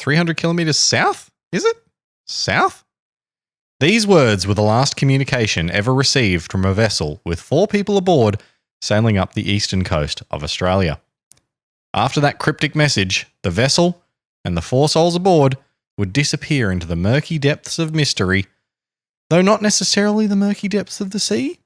300 kilometers south, is it? South? These words were the last communication ever received from a vessel with 4 people aboard sailing up the eastern coast of Australia. After that cryptic message, the vessel and the 4 souls aboard would disappear into the murky depths of mystery, though not necessarily the murky depths of the sea.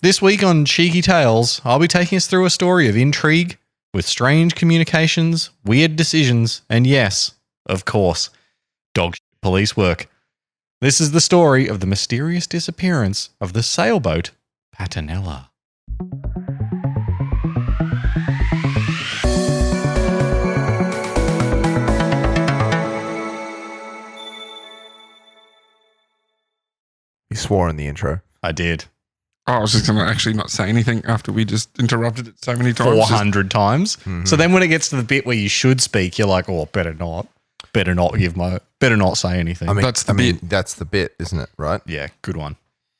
This week on Cheeky Tales, I'll be taking us through a story of intrigue, with strange communications, weird decisions, and yes, of course, dog police work. This is the story of the mysterious disappearance of the sailboat Patanela. You swore in the intro. I did. Oh, I was just going to actually not say anything after we just interrupted it so many times. 400 times. Mm-hmm. So then when it gets to the bit where you should speak, you're like, oh, better not say anything. I mean, that's the bit, isn't it? Right? Yeah, good one.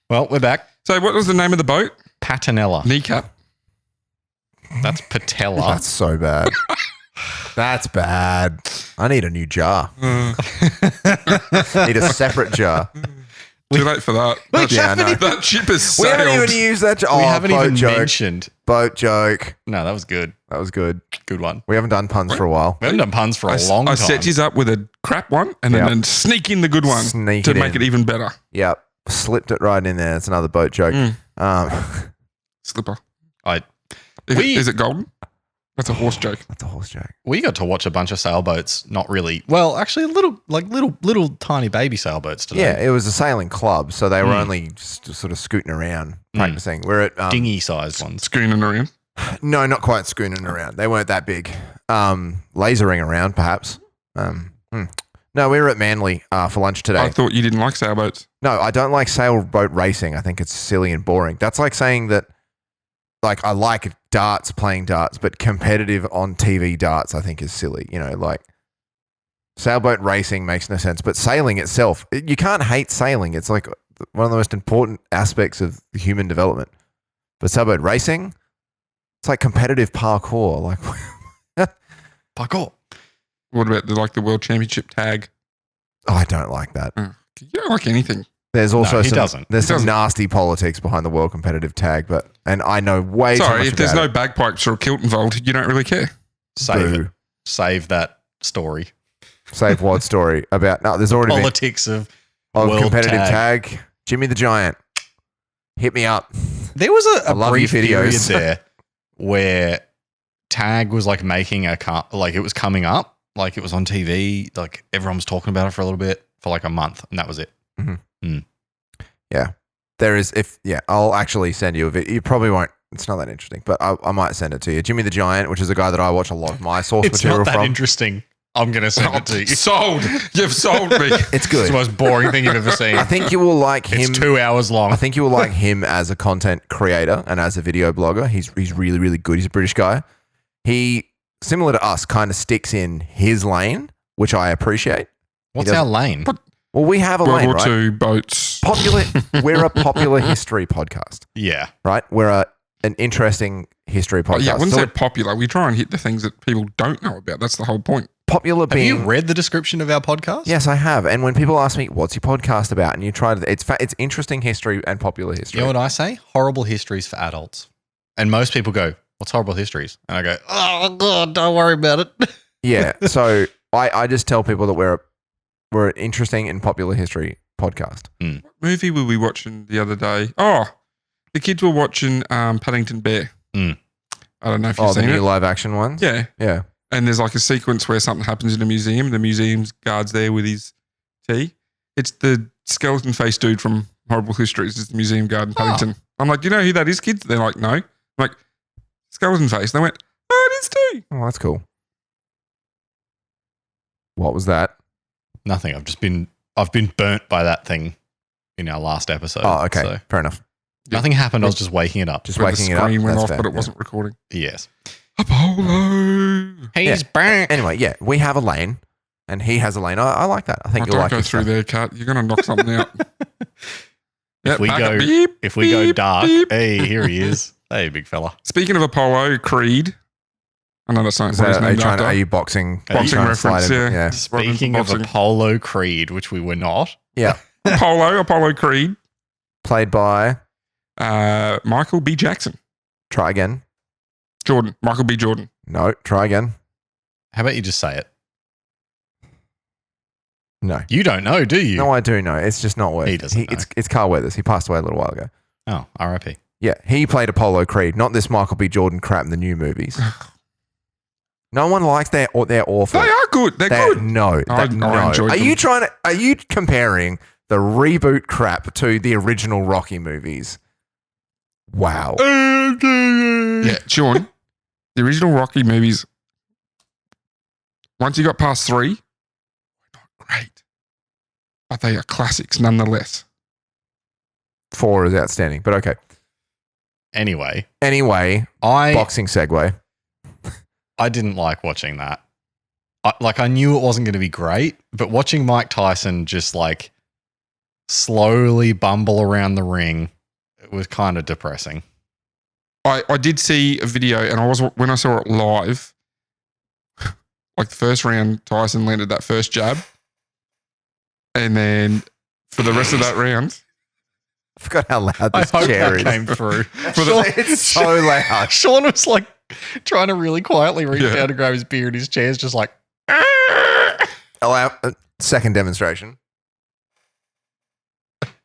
Well, we're back. So what was the name of the boat? Patanela. Kneecap. That's patella. That's so bad. That's bad. I need a new jar. Need a separate jar. Too late for that. That ship is sailed. We haven't even used that joke. We haven't even mentioned. Boat joke. No, that was good. That was good. Good one. We haven't done puns for a while. We haven't done puns for a long time. I set you up with a crap one and then sneak in the good one to make it even better. Yep. Slipped it right in there. It's another boat joke. Slipper. Is it golden? That's a horse joke. That's a horse joke. We got to watch a bunch of sailboats. Not really. Well, actually, little tiny baby sailboats today. Yeah, it was a sailing club, so they were only just sort of scooting around practicing. We're at dinghy-sized ones. Scooning around. No, not quite scooting around. They weren't that big. Lasering around, perhaps. No, we were at Manly for lunch today. I thought you didn't like sailboats. No, I don't like sailboat racing. I think it's silly and boring. That's like saying that, like, I like darts, playing darts, but competitive on TV darts I think is silly. You know, like sailboat racing makes no sense, but sailing itself, you can't hate sailing. It's like one of the most important aspects of human development. But sailboat racing, it's like competitive parkour. Like parkour. What about the World Championship tag? Oh, I don't like that. You don't like anything. There's also some nasty politics behind the world competitive tag, and I know way too much about it. Sorry, if there's no bagpipes or a kilt involved, you don't really care. Save that story. Save what story? About there's already politics of world competitive tag. Jimmy the Giant, hit me up. There was a brief period there where tag was like making it was coming up, like it was on TV, like everyone was talking about it for a little bit, for like a month, and that was it. Mm-hmm. Yeah, there is. I'll actually send you a video. You probably won't. It's not that interesting, but I might send it to you. Jimmy the Giant, which is a guy that I watch a lot of my source material from. It's not that interesting. I'm going to send it to you. Sold. You've sold me. It's good. It's the most boring thing you've ever seen. I think you will like him. It's 2 hours long. I think you will like him as a content creator and as a video blogger. He's really, really good. He's a British guy. He, similar to us, kind of sticks in his lane, which I appreciate. What's our lane? Well, we have a lane, right? World War II boats. We're a popular history podcast. Yeah. Right? We're an interesting history podcast. Yeah, I wouldn't say popular. We try and hit the things that people don't know about. That's the whole point. Popular being... Have you read the description of our podcast? Yes, I have. And when people ask me, what's your podcast about? And you try to... It's interesting history and popular history. You know what I say? Horrible histories for adults. And most people go, what's horrible histories? And I go, oh, God, don't worry about it. Yeah. So I just tell people that we're an interesting and popular history podcast. What movie were we watching the other day? Oh, the kids were watching Paddington Bear. I don't know if you've seen it. The new live action ones? Yeah. Yeah. And there's like a sequence where something happens in a museum. The museum's guard's there with his tea. It's the skeleton face dude from Horrible Histories. It's the museum guard in Paddington. I'm like, do you know who that is, kids? They're like, no. I'm like, skeleton face. And they went, oh, it is too. Oh, that's cool. What was that? Nothing. I've been burnt by that thing in our last episode. Oh, okay. So fair enough. Nothing happened. I was just waking it up. Just waking it up. The screen went off, fair, but it wasn't recording. Yes. Apollo. He's back. Anyway, yeah, we have a lane, and he has a lane. I like that. I think you'll like it. Don't go through there, Kat. You're going to knock something out. If we go dark, hey, here he is. Hey, big fella. Speaking of Apollo, Creed. I know that's not Is what he's that, are, you named trying, after. are you boxing? Are you Boxing trying to slide reference, in? yeah. Speaking of Boxing. Apollo Creed, which we were not. Yeah. Apollo Creed, Played by, Michael B. Jackson. try again. Michael B. Jordan. No, try again. How about you just say it? No. You don't know, do you? No, I do know. It's just not worth He doesn't know. It's Carl Weathers. He passed away a little while ago. Oh, R.I.P. Yeah, he played Apollo Creed, not this Michael B. Jordan crap in the new movies. No one likes they're awful. They are good. They're good. No, I no. enjoyed Are you comparing the reboot crap to the original Rocky movies? Wow. Yeah, Sean, the original Rocky movies, once you got past 3, not great. But they are classics nonetheless. 4 is outstanding, but okay. Anyway, Anyway, boxing segue. I didn't like watching that. I knew it wasn't going to be great, but watching Mike Tyson just like slowly bumble around the ring, it was kind of depressing. I did see a video, and when I saw it live, like the first round, Tyson landed that first jab, and then for the rest of that round, I forgot how loud I this hope chair that is. came through. It's so loud. Sean was like trying to really quietly reach Yeah. down to grab his beer, and his chair's just like. Allow second demonstration.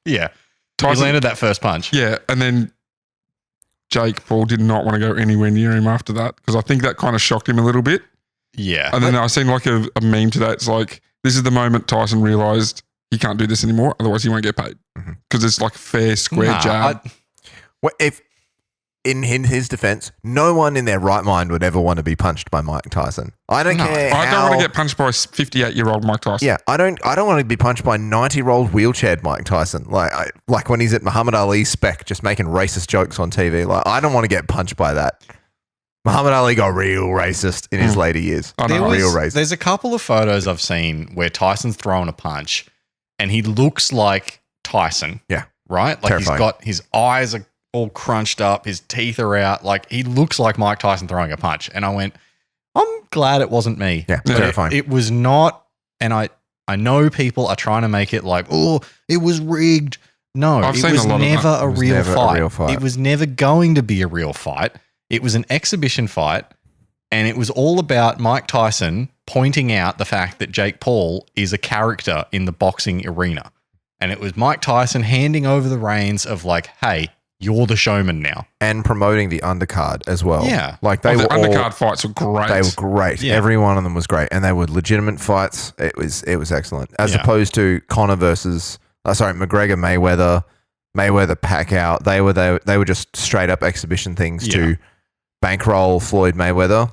Yeah. He Tyson landed that first punch. yeah, and then Jake Paul did not want to go anywhere near him after that because I think that kind of shocked him a little bit. Yeah. And then I seen like a meme today. It's like, this is the moment Tyson realized he can't do this anymore. Otherwise, he won't get paid because it's like fair, square jab. Well, if in his defense, no one in their right mind would ever want to be punched by Mike Tyson. I don't care. I don't want to get punched by 58-year-old Mike Tyson. Yeah, I don't want to be punched by 90-year-old wheelchaired Mike Tyson. Like when he's at Muhammad Ali's spec, just making racist jokes on TV. Like I don't want to get punched by that. Muhammad Ali got real racist in his later years. I know. Real racist. There's a couple of photos I've seen where Tyson's throwing a punch and he looks like Tyson. Yeah. Right? Like Terrifying. he's got his eyes are all crunched up, his teeth are out. Like he looks like Mike Tyson throwing a punch. And I went, I'm glad it wasn't me. Yeah, But terrifying. It was not, and I know people are trying to make it like, oh, it was rigged. No, I've it seen was a lot of never that. a It was real never a fight. real fight. It was never going to be a real fight. It was an exhibition fight, and it was all about Mike Tyson pointing out the fact that Jake Paul is a character in the boxing arena. And it was Mike Tyson handing over the reins of like, hey, you're the showman now. And promoting the undercard as well. Yeah. Like they The were undercard fights were great. They were great. Yeah. Every one of them was great, and they were legitimate fights. It was excellent, as Yeah. opposed to Conor versus McGregor Mayweather Pacquiao. They were just straight up exhibition things to bankroll Floyd Mayweather,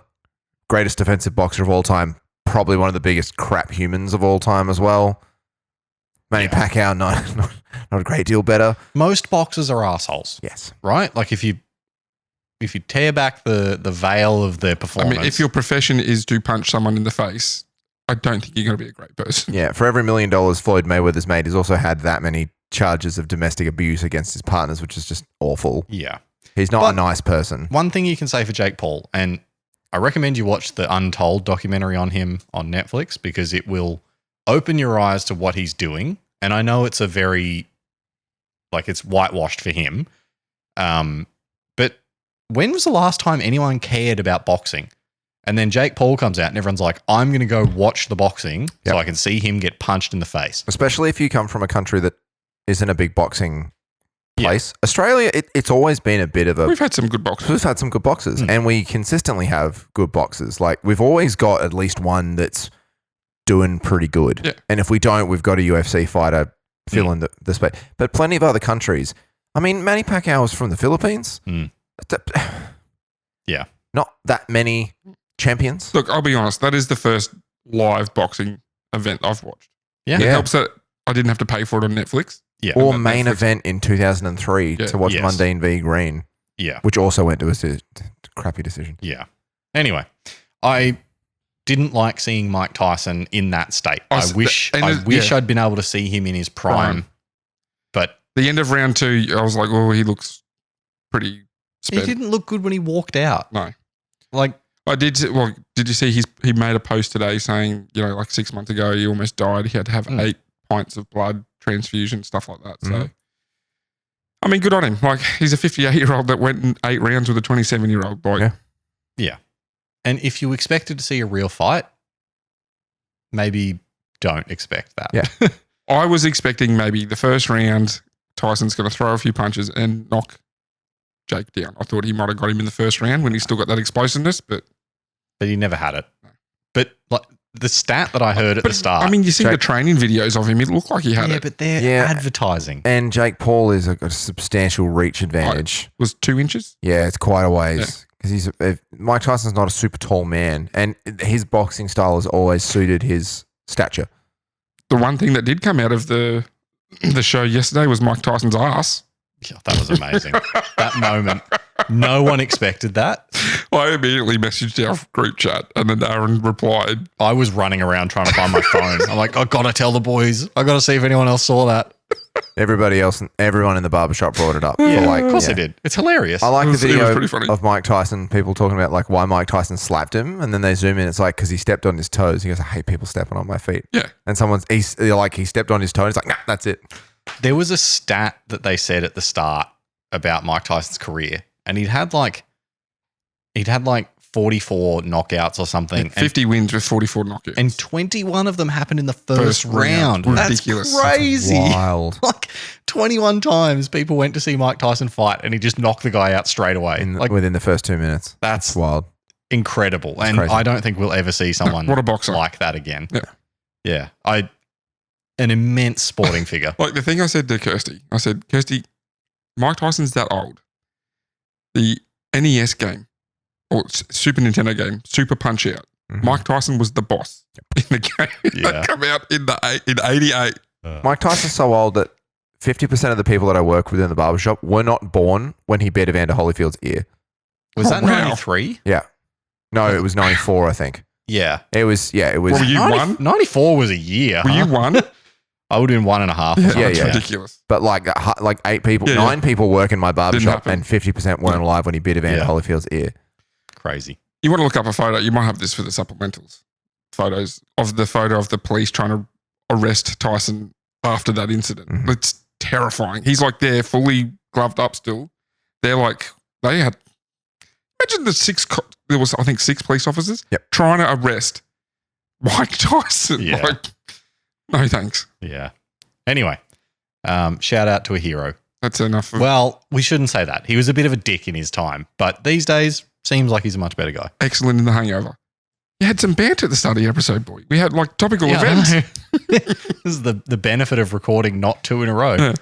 greatest defensive boxer of all time, probably one of the biggest crap humans of all time as well. Manny Pacquiao, not a great deal better. Most boxers are assholes, Yes. right? Like if you tear back the veil of their I performance. mean, if your profession is to punch someone in the face, I don't think you're going to be a great person. Yeah, for every $1 million Floyd Mayweather's made, he's also had that many charges of domestic abuse against his partners, which is just awful. Yeah. He's not But- a nice person. One thing you can say for Jake Paul, and I recommend you watch the Untold documentary on him on Netflix because it will open your eyes to what he's doing. And I know it's a very, like it's whitewashed for him. But when was the last time anyone cared about boxing? And then Jake Paul comes out and everyone's like, I'm going to go watch the boxing Yep. so I can see him get punched in the face. Especially if you come from a country that isn't a big boxing Yeah. place. Australia, it's always been a bit of a... We've had some good boxers. We've had some good boxers, and we consistently have good boxers. Like, we've always got at least one that's doing pretty good. Yeah. And if we don't, we've got a UFC fighter fill in the space. But plenty of other countries. I mean, Manny Pacquiao is from the Philippines. Mm. Yeah. Not that many champions. Look, I'll be honest. That is the first live boxing event I've watched. Yeah. It Yeah. helps that I didn't have to pay for it on Netflix. Yeah. Or that main Netflix- event in 2003 Yeah. to watch Yes. Mundine v Green, Yeah. which also went to a crappy decision. Yeah. Anyway, I didn't like seeing Mike Tyson in that state. Oh, I so wish the- and it- yeah. I'd been able to see him in his prime. But The end of round 2, I was like, oh, he looks pretty he spent. didn't look good when he walked out. No. Like Did you see he made a post today saying, like 6 months ago, he almost died. He had to have 8 pints of blood transfusion, stuff like that. So, I mean, good on him. Like, he's a 58-year-old that went in 8 rounds with a 27-year-old. Like, yeah. And if you expected to see a real fight, maybe don't expect that. Yeah. I was expecting maybe the first round, Tyson's going to throw a few punches and knock Jake down. I thought he might have got him in the first round when he's still got that explosiveness, but he never had it. But like the stat that I heard at the start. I mean, you see the training videos of him, it looked like he had it. Yeah, but they're advertising. And Jake Paul is a substantial reach advantage. Was 2 inches? Yeah, it's quite a ways. Because Mike Tyson's not a super tall man, and his boxing style has always suited his stature. The one thing that did come out of the show yesterday was Mike Tyson's ass. Yeah, that was amazing. That moment. No one expected that. I immediately messaged our group chat and then Aaron replied. I was running around trying to find my phone. I'm like, I got to tell the boys. I got to see if anyone else saw that. Everyone in the barbershop brought it up. Of course they did. It's hilarious. I like the video pretty funny. of Mike Tyson, people talking about like why Mike Tyson slapped him, and then they zoom in. It's like because he stepped on his toes. He goes, I hate people stepping on my feet. Yeah. And he stepped on his toe. And he's like, nah, that's it. There was a stat that they said at the start about Mike Tyson's career, and he'd had like 44 knockouts or something. 50 wins with 44 knockouts. And 21 of them happened in the first round. Ridiculous. That's crazy. That's wild. Like 21 times people went to see Mike Tyson fight and he just knocked the guy out straight away. Within the first 2 minutes. That's wild. Incredible. That's and crazy. I don't think we'll ever see someone what a boxer. like that again. Yeah. Yeah. An immense sporting figure. Like the thing I said to Kirsty, Mike Tyson's that old. The NES game or Super Nintendo game, Super Punch Out. Mm-hmm. Mike Tyson was the boss in the game that come out in 88. Mike Tyson's so old that 50% of the people that I work with in the barbershop were not born when he bit Evander Holyfield's ear. Was that wow. 93? Yeah. No, it was 94, I think. Yeah. It was. Were you 1? 94 was a year. Were you 1? I would have been 1.5. Yeah, that's ridiculous. But like 8 people, 9 people work in my barbershop and 50% weren't alive when he bit Evander Holyfield's ear. Crazy. You want to look up a photo, you might have this for the supplementals. Photos of the police trying to arrest Tyson after that incident. Mm-hmm. It's terrifying. He's like there fully gloved up still. They had, imagine there was I think 6 police officers trying to arrest Mike Tyson. Yeah. Like, no thanks. Yeah. Anyway, shout out to a hero. That's enough. Well, we shouldn't say that. He was a bit of a dick in his time, but these days seems like he's a much better guy. Excellent in The Hangover. You had some banter at the start of the episode, boy. We had like topical events. This is the benefit of recording not 2 in a row. Yeah.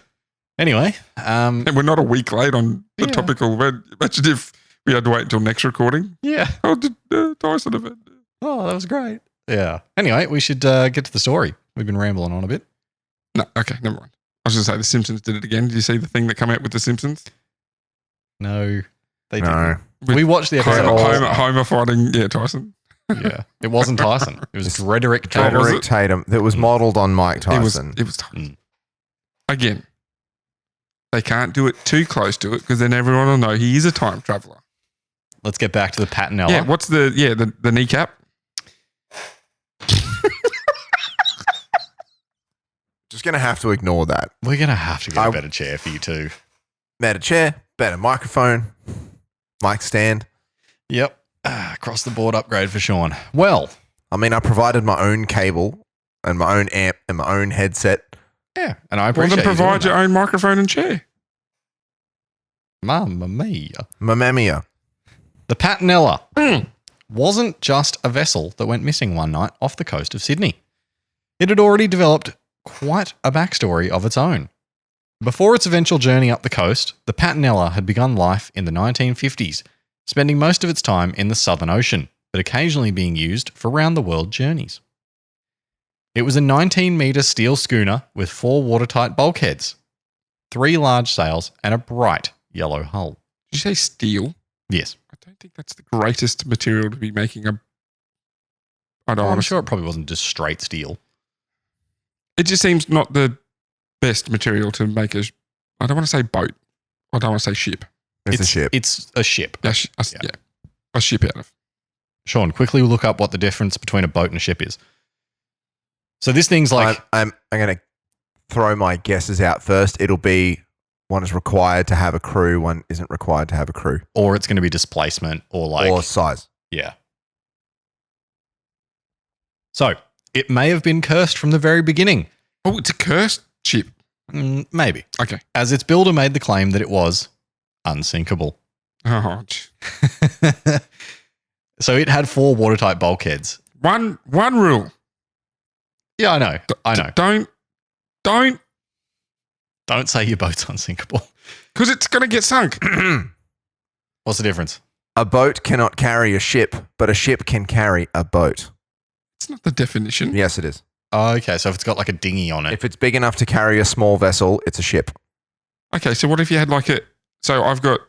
Anyway. And we're not a week late on the topical event. Imagine if we had to wait until next recording. Yeah. Oh, did Tyson event. Oh, that was great. Yeah. Anyway, we should get to the story. We've been rambling on a bit. No, okay, never mind. I was going to say The Simpsons did it again. Did you see the thing that came out with The Simpsons? No, they No. didn't. We watched the episode. Homer fighting, Tyson. Yeah. It wasn't Tyson. It was Frederick Tatum. Frederick Tatum. That was modeled on Mike Tyson. It was Tyson. Again, they can't do it too close to it because then everyone will know he is a time traveler. Let's get back to the Patanela. Yeah, what's the kneecap? Just going to have to ignore that. We're going to have to get a better chair for you too. Better chair, better microphone, mic stand. Yep. Across the board upgrade for Sean. Well, I mean, I provided my own cable and my own amp and my own headset. yeah. And I appreciate then provide your own microphone and chair. Mamma mia. Mamma mia. The Patanela wasn't just a vessel that went missing one night off the coast of Sydney. It had already developed quite a backstory of its own. Before its eventual journey up the coast, the Patanela had begun life in the 1950s, spending most of its time in the Southern Ocean, but occasionally being used for round-the-world journeys. It was a 19-metre steel schooner with 4 watertight bulkheads, 3 large sails, and a bright yellow hull. Did you say steel? Yes. I don't think that's the greatest material to be making a... I'm sure it probably wasn't just straight steel. It just seems not the best material to make I don't want to say boat. I don't want to say ship. It's a ship. It's a ship. A ship out of. Sean, quickly look up what the difference between a boat and a ship is. So this thing's like, I'm going to throw my guesses out first. It'll be one is required to have a crew, one isn't required to have a crew. or it's going to be displacement, or like, Or size. yeah. So it may have been cursed from the very beginning. Oh, it's a cursed ship. Maybe. Okay. As its builder made the claim that it was unsinkable. Oh, So it had 4 watertight bulkheads. one rule. Yeah, I know. I know. Don't, Don't say your boat's unsinkable. because it's going to get sunk. What's the difference? A boat cannot carry a ship, but a ship can carry a boat. It's not the definition. Yes, it is. Oh, okay, so if it's got like a dinghy on it. If it's big enough to carry a small vessel, it's a ship. Okay, so what if you had like a? So I've got,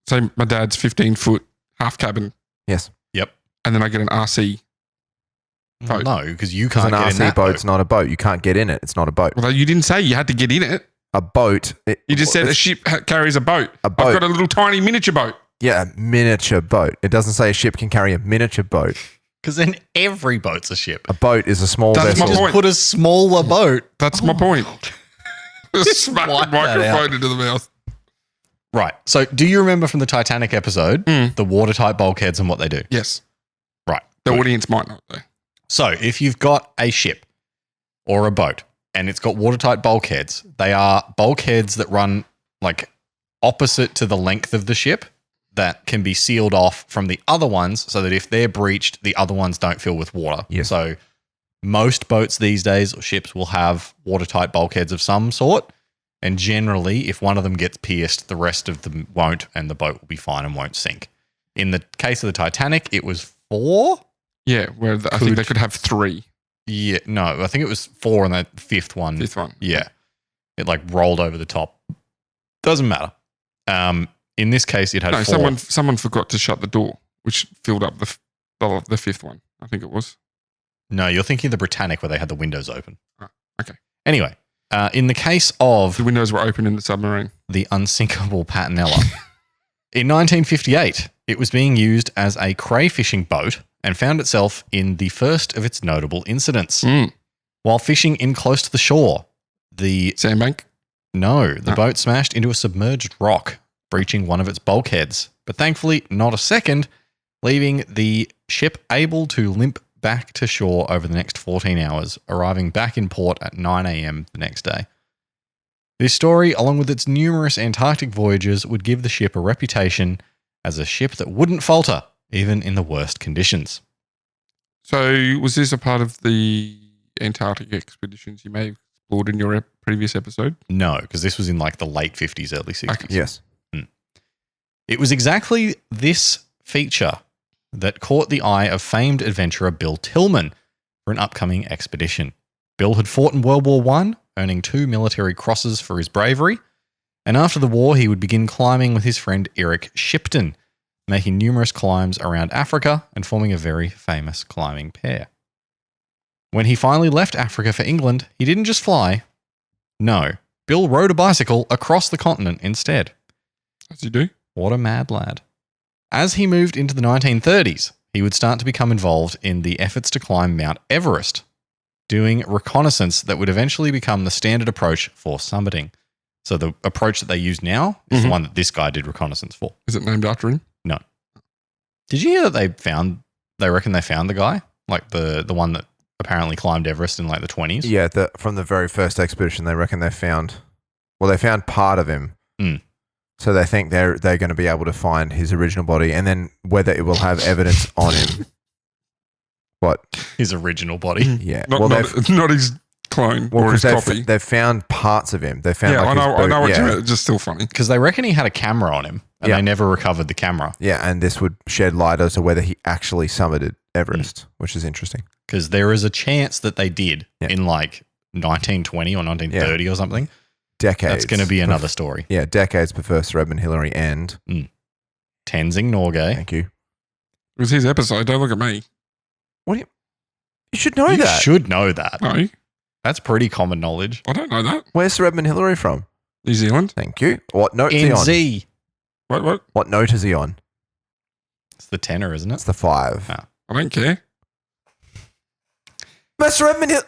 say, my dad's 15-foot half cabin, Yes. and then I get an RC. boat. No, because you Because can't an get in RC that boat's boat. not a boat. You can't get in it. It's not a boat. Well, you didn't say you had to get in it. A boat. You just said a ship carries a boat. A boat. I've got a little tiny miniature boat. Yeah, a miniature boat. It doesn't say a ship can carry a miniature boat. Because then every boat's a ship. A boat is a small That's my vessel. point. Put a smaller boat. That's my point. Smack the wipe that out. microphone into the mouth. Right. So do you remember from the Titanic episode, Mm. the watertight bulkheads and what they do? Yes. Right. The Good. audience might not, though. So if you've got a ship or a boat and it's got watertight bulkheads, they are bulkheads that run like opposite to the length of the ship that can be sealed off from the other ones so that if they're breached, the other ones don't fill with water. Yes. So most boats these days or ships will have watertight bulkheads of some sort. And generally, if one of them gets pierced, the rest of them won't, and the boat will be fine and won't sink. In the case of the Titanic, it was 4. Yeah, where I think they could have 3. Yeah, no, I think it was 4 and the fifth one. Fifth one. Yeah. It like rolled over the top. Doesn't matter. In this case, it had No, 4. someone forgot to shut the door, which filled up the fifth one. I think it was. No, you're thinking of the Britannic where they had the windows open. Oh, okay. Anyway, in the case of The windows were open in the submarine. the unsinkable Patanela, in 1958, it was being used as a crayfishing boat and found itself in the first of its notable incidents. Mm. While fishing in close to the shore, the Sandbank. boat smashed into a submerged rock, breaching one of its bulkheads, but thankfully not a second, leaving the ship able to limp back to shore over the next 14 hours, arriving back in port at 9 a.m. the next day. This story, along with its numerous Antarctic voyages, would give the ship a reputation as a ship that wouldn't falter, even in the worst conditions. So was this a part of the Antarctic expeditions you may have explored in your previous episode? No, because this was in like the late 50s, early 60s. Okay. Yes. It was exactly this feature that caught the eye of famed adventurer Bill Tillman for an upcoming expedition. Bill had fought in World War I, earning 2 military crosses for his bravery, and after the war he would begin climbing with his friend Eric Shipton, making numerous climbs around Africa and forming a very famous climbing pair. When he finally left Africa for England, he didn't just fly. No, Bill rode a bicycle across the continent instead. As you do. What a mad lad. As he moved into the 1930s, he would start to become involved in the efforts to climb Mount Everest, doing reconnaissance that would eventually become the standard approach for summiting. So the approach that they use now is the one that this guy did reconnaissance for. Is it named after him? No. Did you hear that they reckon they found the guy? Like the one that apparently climbed Everest in like the 20s? Yeah, from the very first expedition, they reckon they found part of him. Mm. So they think they're going to be able to find his original body, and then whether it will have evidence on him. What? His original body. Yeah. Not his clone or his 'cause copy. they've found parts of him. They found Yeah, like I his know boot. what yeah. you meant. It's just still funny. Because they reckon he had a camera on him and Yeah. they never recovered the camera. Yeah, and this would shed light as to whether he actually summited Everest, which is interesting. Because there is a chance that they did Yeah. in like 1920 or 1930 or something. Decades. That's going to be another story. Yeah, decades before Sir Edmund Hillary and Tenzing Norgay. thank you. It was his episode. Don't look at me. You should know You that. should know that. No, That's pretty common knowledge. I don't know that. Where's Sir Edmund Hillary from? New Zealand. Thank you. What note is he on? NZ. What? What note is he on? It's the tenor, isn't It's it? the 5. Oh. I don't care. Mr. Edmund Hill.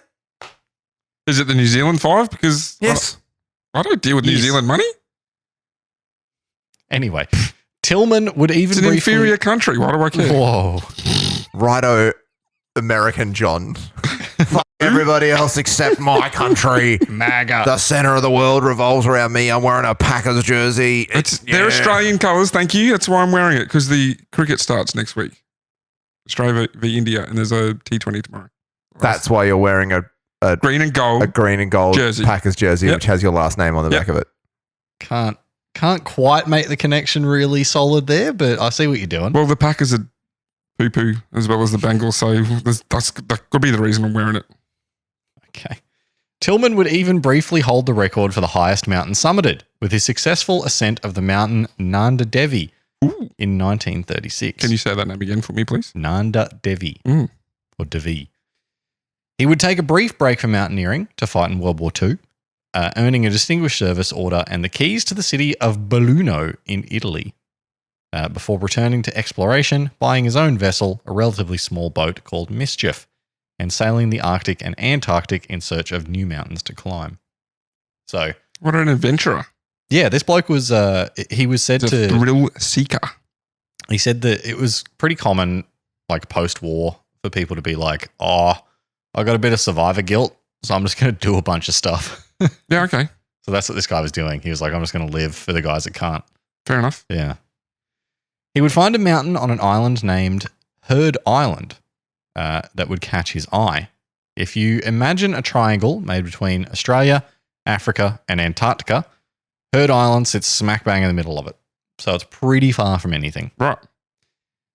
Is it the New Zealand 5? Because Yes. I don't deal with New Yes. Zealand money. Anyway, Tillman would even It's an briefly... inferior country. Why do I care? Whoa. Righto, American John. Fuck everybody else except my country. MAGA. The center of the world revolves around me. I'm wearing a Packers jersey. They're Australian colours, thank you. That's why I'm wearing it, because the cricket starts next week. Australia v India, and there's a T20 tomorrow. That's why you're wearing a Green and gold. green and gold Jersey. Packers jersey, Yep. which has your last name on the Yep. back of it. Can't quite make the connection really solid there, but I see what you're doing. Well, the Packers are poo-poo as well as the Bengals, so that could be the reason I'm wearing it. Okay. Tillman would even briefly hold the record for the highest mountain summited with his successful ascent of the mountain Nanda Devi Ooh. in 1936. Can you say that name again for me, please? Nanda Devi Mm. or Devi. He would take a brief break from mountaineering to fight in World War II, earning a Distinguished Service Order and the keys to the city of Belluno in Italy, before returning to exploration, buying his own vessel, a relatively small boat called Mischief, and sailing the Arctic and Antarctic in search of new mountains to climb. So, What an adventurer. yeah, this bloke was, he was said He's a to, thrill seeker. he said that it was pretty common, like post-war, for people to be like, oh, I got a bit of survivor guilt, so I'm just going to do a bunch of stuff. Yeah, okay. So that's what this guy was doing. He was like, I'm just going to live for the guys that can't. Fair enough. Yeah. He would find a mountain on an island named Heard Island that would catch his eye. If you imagine a triangle made between Australia, Africa, and Antarctica, Heard Island sits smack bang in the middle of it. So it's pretty far from anything. Right.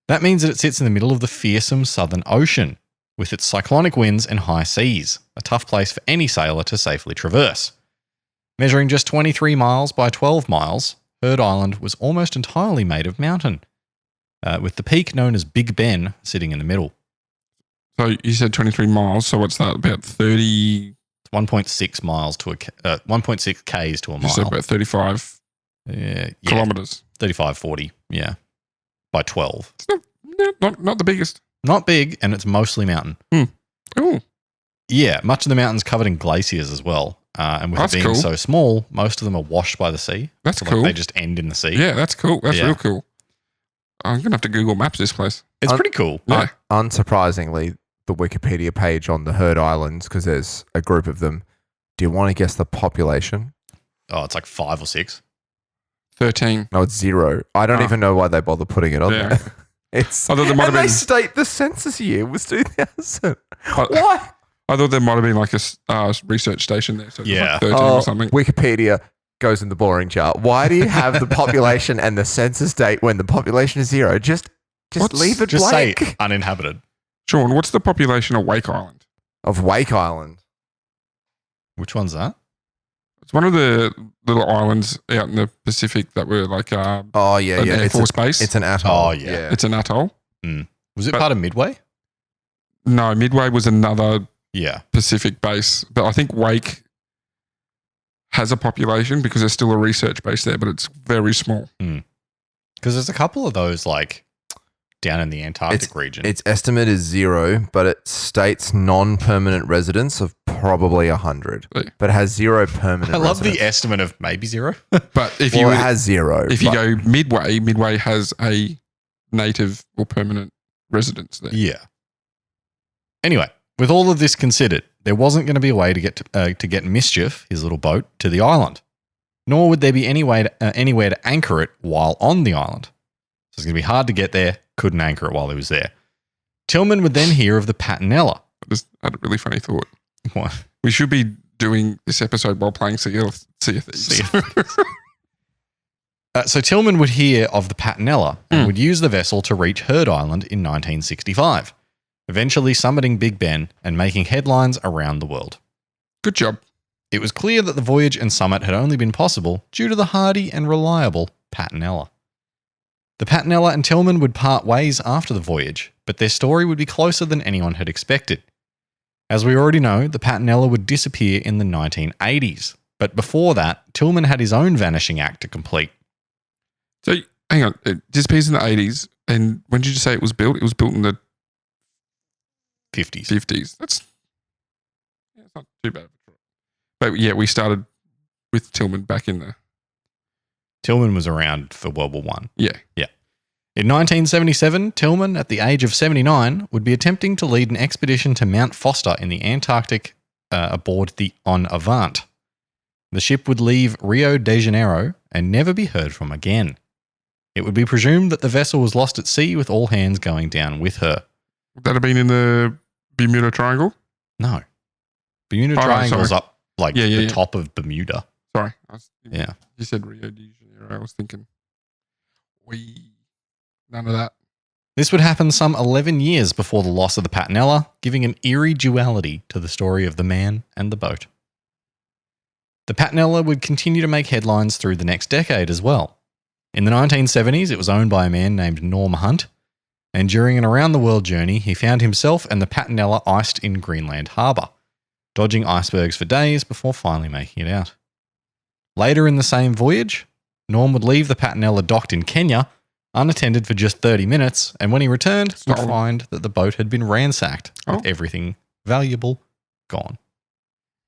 That means that it sits in the middle of the fearsome Southern Ocean, with its cyclonic winds and high seas, a tough place for any sailor to safely traverse. Measuring just 23 miles by 12 miles, Heard Island was almost entirely made of mountain, with the peak known as Big Ben sitting in the middle. So you said 23 miles. So what's that? About 30, 1.6 miles to 1.6 k's to a you said mile. about 35 Yeah, kilometers. 35, 40, yeah, by 12. It's not the biggest. Not big, and it's mostly mountain. Oh, Yeah, much of the mountain's covered in glaciers as well. And with That's it being cool. so small, most of them are washed by the sea. that's So, cool. They just end in the sea. Yeah, that's cool. That's Yeah. real cool. I'm going to have to Google Maps this place. It's pretty cool. Yeah. Unsurprisingly, the Wikipedia page on the Heard Islands, because there's a group of them. Do you want to guess the population? Oh, it's like 5 or 6. 13. No, it's 0. I don't Oh. even know why they bother putting it on Yeah. there. It's I thought there might and have they been. state the census year was 2000. I, Why? I thought there might have been like a research station there. So it was Yeah. like 13 or something. Wikipedia goes in the boring chart. Why do you have the population and the census date when the population is 0? Just What's- leave it Just blank. say uninhabited. Sean, what's the population of Wake Island? Of Wake Island. Which one's that? It's one of the little islands out in the Pacific that were like Oh yeah, an yeah. Air It's, Force base. it's an atoll. Oh, yeah. It's an atoll. Was it But- part of Midway? No, Midway was another Yeah. Pacific base, but I think Wake has a population because there's still a research base there, but it's very small. Because there's a couple of those like down in the Antarctic region. Its estimate is 0, but it states non-permanent residents of probably 100. Right. But it has 0 permanent I love residents. the estimate of maybe 0. But if Well, you it has 0. if you but- go Midway has a native or permanent residence there. Yeah. Anyway, with all of this considered, there wasn't going to be a way to get Mischief, his little boat, to the island. Nor would there be any way to, anywhere to anchor it while on the island. So it's going to be hard to get there. Couldn't anchor it while he was there. Tillman would then hear of the Patanela. I just had a really funny thought. What? We should be doing this episode while playing Sea of Thieves. So Tillman would hear of the Patanela and would use the vessel to reach Heard Island in 1965, eventually summiting Big Ben and making headlines around the world. Good job. It was clear that the voyage and summit had only been possible due to the hardy and reliable Patanela. The Patanela and Tillman would part ways after the voyage, but their story would be closer than anyone had expected. As we already know, the Patanela would disappear in the 1980s, but before that, Tillman had his own vanishing act to complete. So hang on. It disappears in the 80s. And when did you say it was built? It was built in the 50s. 50s. It's not too bad. But yeah, we started with Tillman back in there. Tillman was around for World War One. Yeah. In 1977, Tillman, at the age of 79, would be attempting to lead an expedition to Mount Foster in the Antarctic aboard the En Avant. The ship would leave Rio de Janeiro and never be heard from again. It would be presumed that the vessel was lost at sea with all hands going down with her. Would that have been in the Bermuda Triangle? No. Bermuda Oh, Triangle's sorry. up like the top of Bermuda. Sorry. Yeah. You said Rio de Janeiro. I was thinking, none of that. This would happen some 11 years before the loss of the Patanela, giving an eerie duality to the story of the man and the boat. The Patanela would continue to make headlines through the next decade as well. In the 1970s, it was owned by a man named Norm Hunt, and during an around-the-world journey, he found himself and the Patanela iced in Greenland Harbour, dodging icebergs for days before finally making it out. Later in the same voyage, Norm would leave the Patanela docked in Kenya, unattended for just 30 minutes, and when he returned, would find that the boat had been ransacked, with everything valuable gone.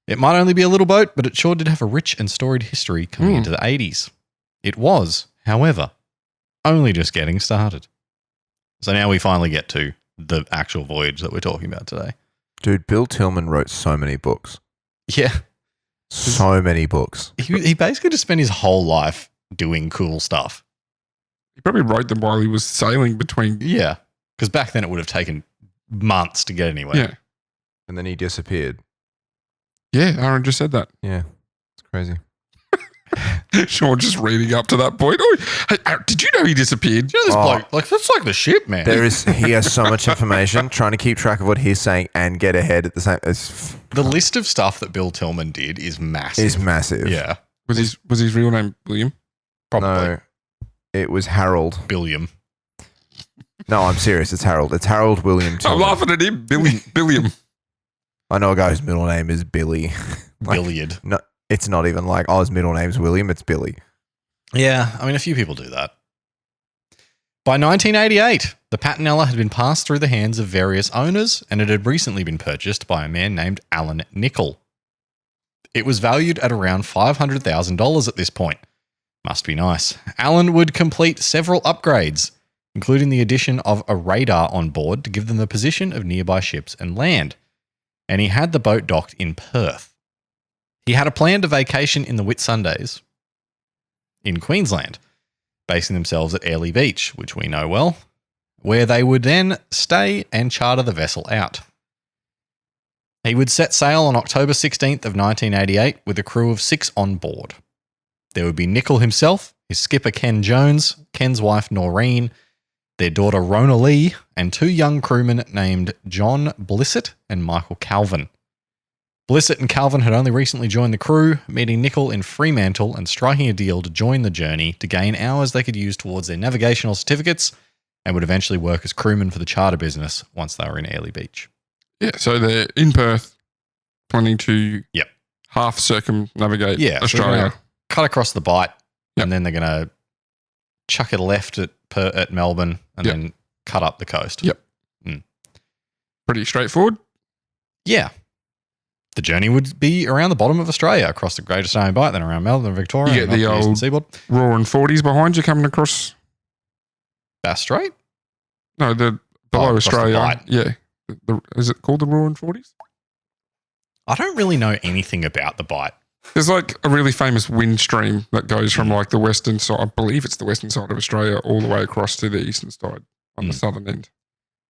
It might only be a little boat, but it sure did have a rich and storied history coming into the 80s. It was, however, only just getting started. So now we finally get to the actual voyage that we're talking about today. Dude, Bill Tillman wrote so many books. Yeah. So many books. He basically just spent his whole life doing cool stuff. He probably wrote them while he was sailing between. Yeah. Because back then it would have taken months to get anywhere. Yeah. And then he disappeared. Yeah, Aaron just said that. Yeah. It's crazy. Sean just reading up to that point. Oh, hey, did you know he disappeared? You know this bloke? Like, that's like the ship, man. He has so much information, trying to keep track of what he's saying and get ahead at the same. The list of stuff that Bill Tillman did is massive. Is massive. Yeah. Was his real name William? Probably. No, it was Harold. Billiam. No, I'm serious. It's Harold. It's Harold William Tillman. I'm laughing at him. Billiam. I know a guy whose middle name is Billy. Billiard. No, it's not even like, his middle name's William. It's Billy. Yeah, I mean, a few people do that. By 1988, the Patanela had been passed through the hands of various owners, and it had recently been purchased by a man named Alan Nicol. It was valued at around $500,000 at this point. Must be nice. Alan would complete several upgrades, including the addition of a radar on board to give them the position of nearby ships and land. And he had the boat docked in Perth. He had a plan to vacation in the Whitsundays in Queensland, basing themselves at Airlie Beach, which we know well, where they would then stay and charter the vessel out. He would set sail on October 16th of 1988 with a crew of 6 on board. There would be Nicol himself, his skipper Ken Jones, Ken's wife Noreen, their daughter Rona Lee, and 2 young crewmen named John Blissett and Michael Calvin. Blissett and Calvin had only recently joined the crew, meeting Nicol in Fremantle and striking a deal to join the journey to gain hours they could use towards their navigational certificates and would eventually work as crewmen for the charter business once they were in Airlie Beach. Yeah, so they're in Perth, planning to half circumnavigate Australia. So cut across the Bight, and then they're going to chuck it left at Melbourne and then cut up the coast. Yep. Pretty straightforward. Yeah. The journey would be around the bottom of Australia, across the Great Australian Bight, then around Melbourne and Victoria. You get the old seaboard. Roaring 40s behind you coming across. Bass Strait? No, the below Australia. The Yeah. Is it called the Roaring 40s? I don't really know anything about the Bight. There's like a really famous wind stream that goes from like the western side, I believe it's the western side of Australia, all the way across to the eastern side on the southern end.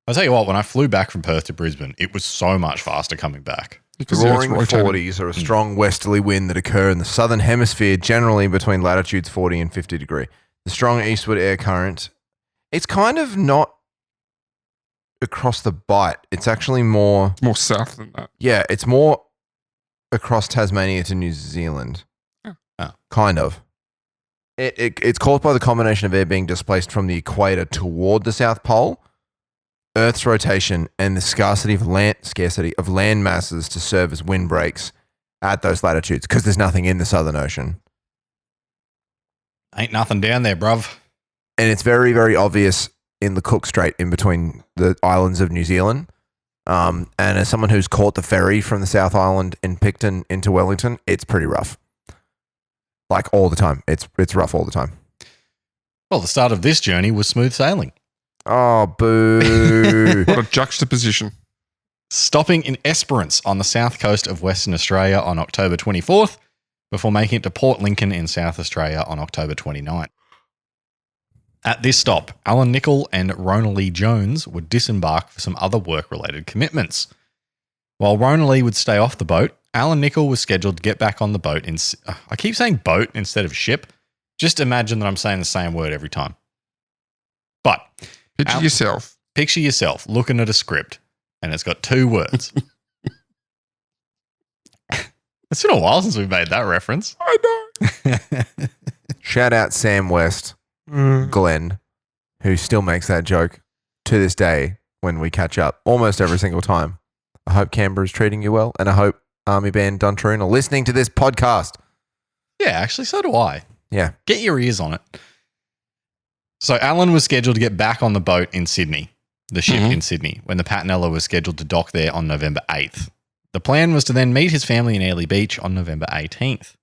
I'll tell you what, when I flew back from Perth to Brisbane, it was so much faster coming back. The roaring 40s are a strong westerly wind that occur in the southern hemisphere, generally between latitudes 40 and 50 degree. The strong eastward air current, it's kind of not across the Bight. It's actually more south than that. Yeah, it's more across Tasmania to New Zealand. Kind of. It's caused by the combination of air being displaced from the equator toward the South Pole, Earth's rotation, and the scarcity of land masses to serve as windbreaks at those latitudes, because there's nothing in the Southern Ocean. Ain't nothing down there, bruv. and it's very, very obvious in the Cook Strait in between the islands of New Zealand. And as someone who's caught the ferry from the South Island in Picton into Wellington, it's pretty rough. Like all the time. It's rough all the time. Well, the start of this journey was smooth sailing. Oh, boo. What a juxtaposition. Stopping in Esperance on the south coast of Western Australia on October 24th before making it to Port Lincoln in South Australia on October 29th. At this stop, Alan Nicol and Rona Lee Jones would disembark for some other work-related commitments. While Rona Lee would stay off the boat, Alan Nicol was scheduled to get back on the boat in... I keep saying boat instead of ship. Just imagine that I'm saying the same word every time. But... Picture yourself looking at a script and it's got 2 words. It's been a while since we've made that reference. I know. Shout out Sam West, Glenn, who still makes that joke to this day when we catch up almost every single time. I hope Canberra's treating you well, and I hope Army Band Duntroon are listening to this podcast. Yeah, actually, so do I. Yeah. Get your ears on it. So Alan was scheduled to get back on the boat in Sydney, the ship in Sydney, when the Patanela was scheduled to dock there on November 8th. The plan was to then meet his family in Airlie Beach on November 18th.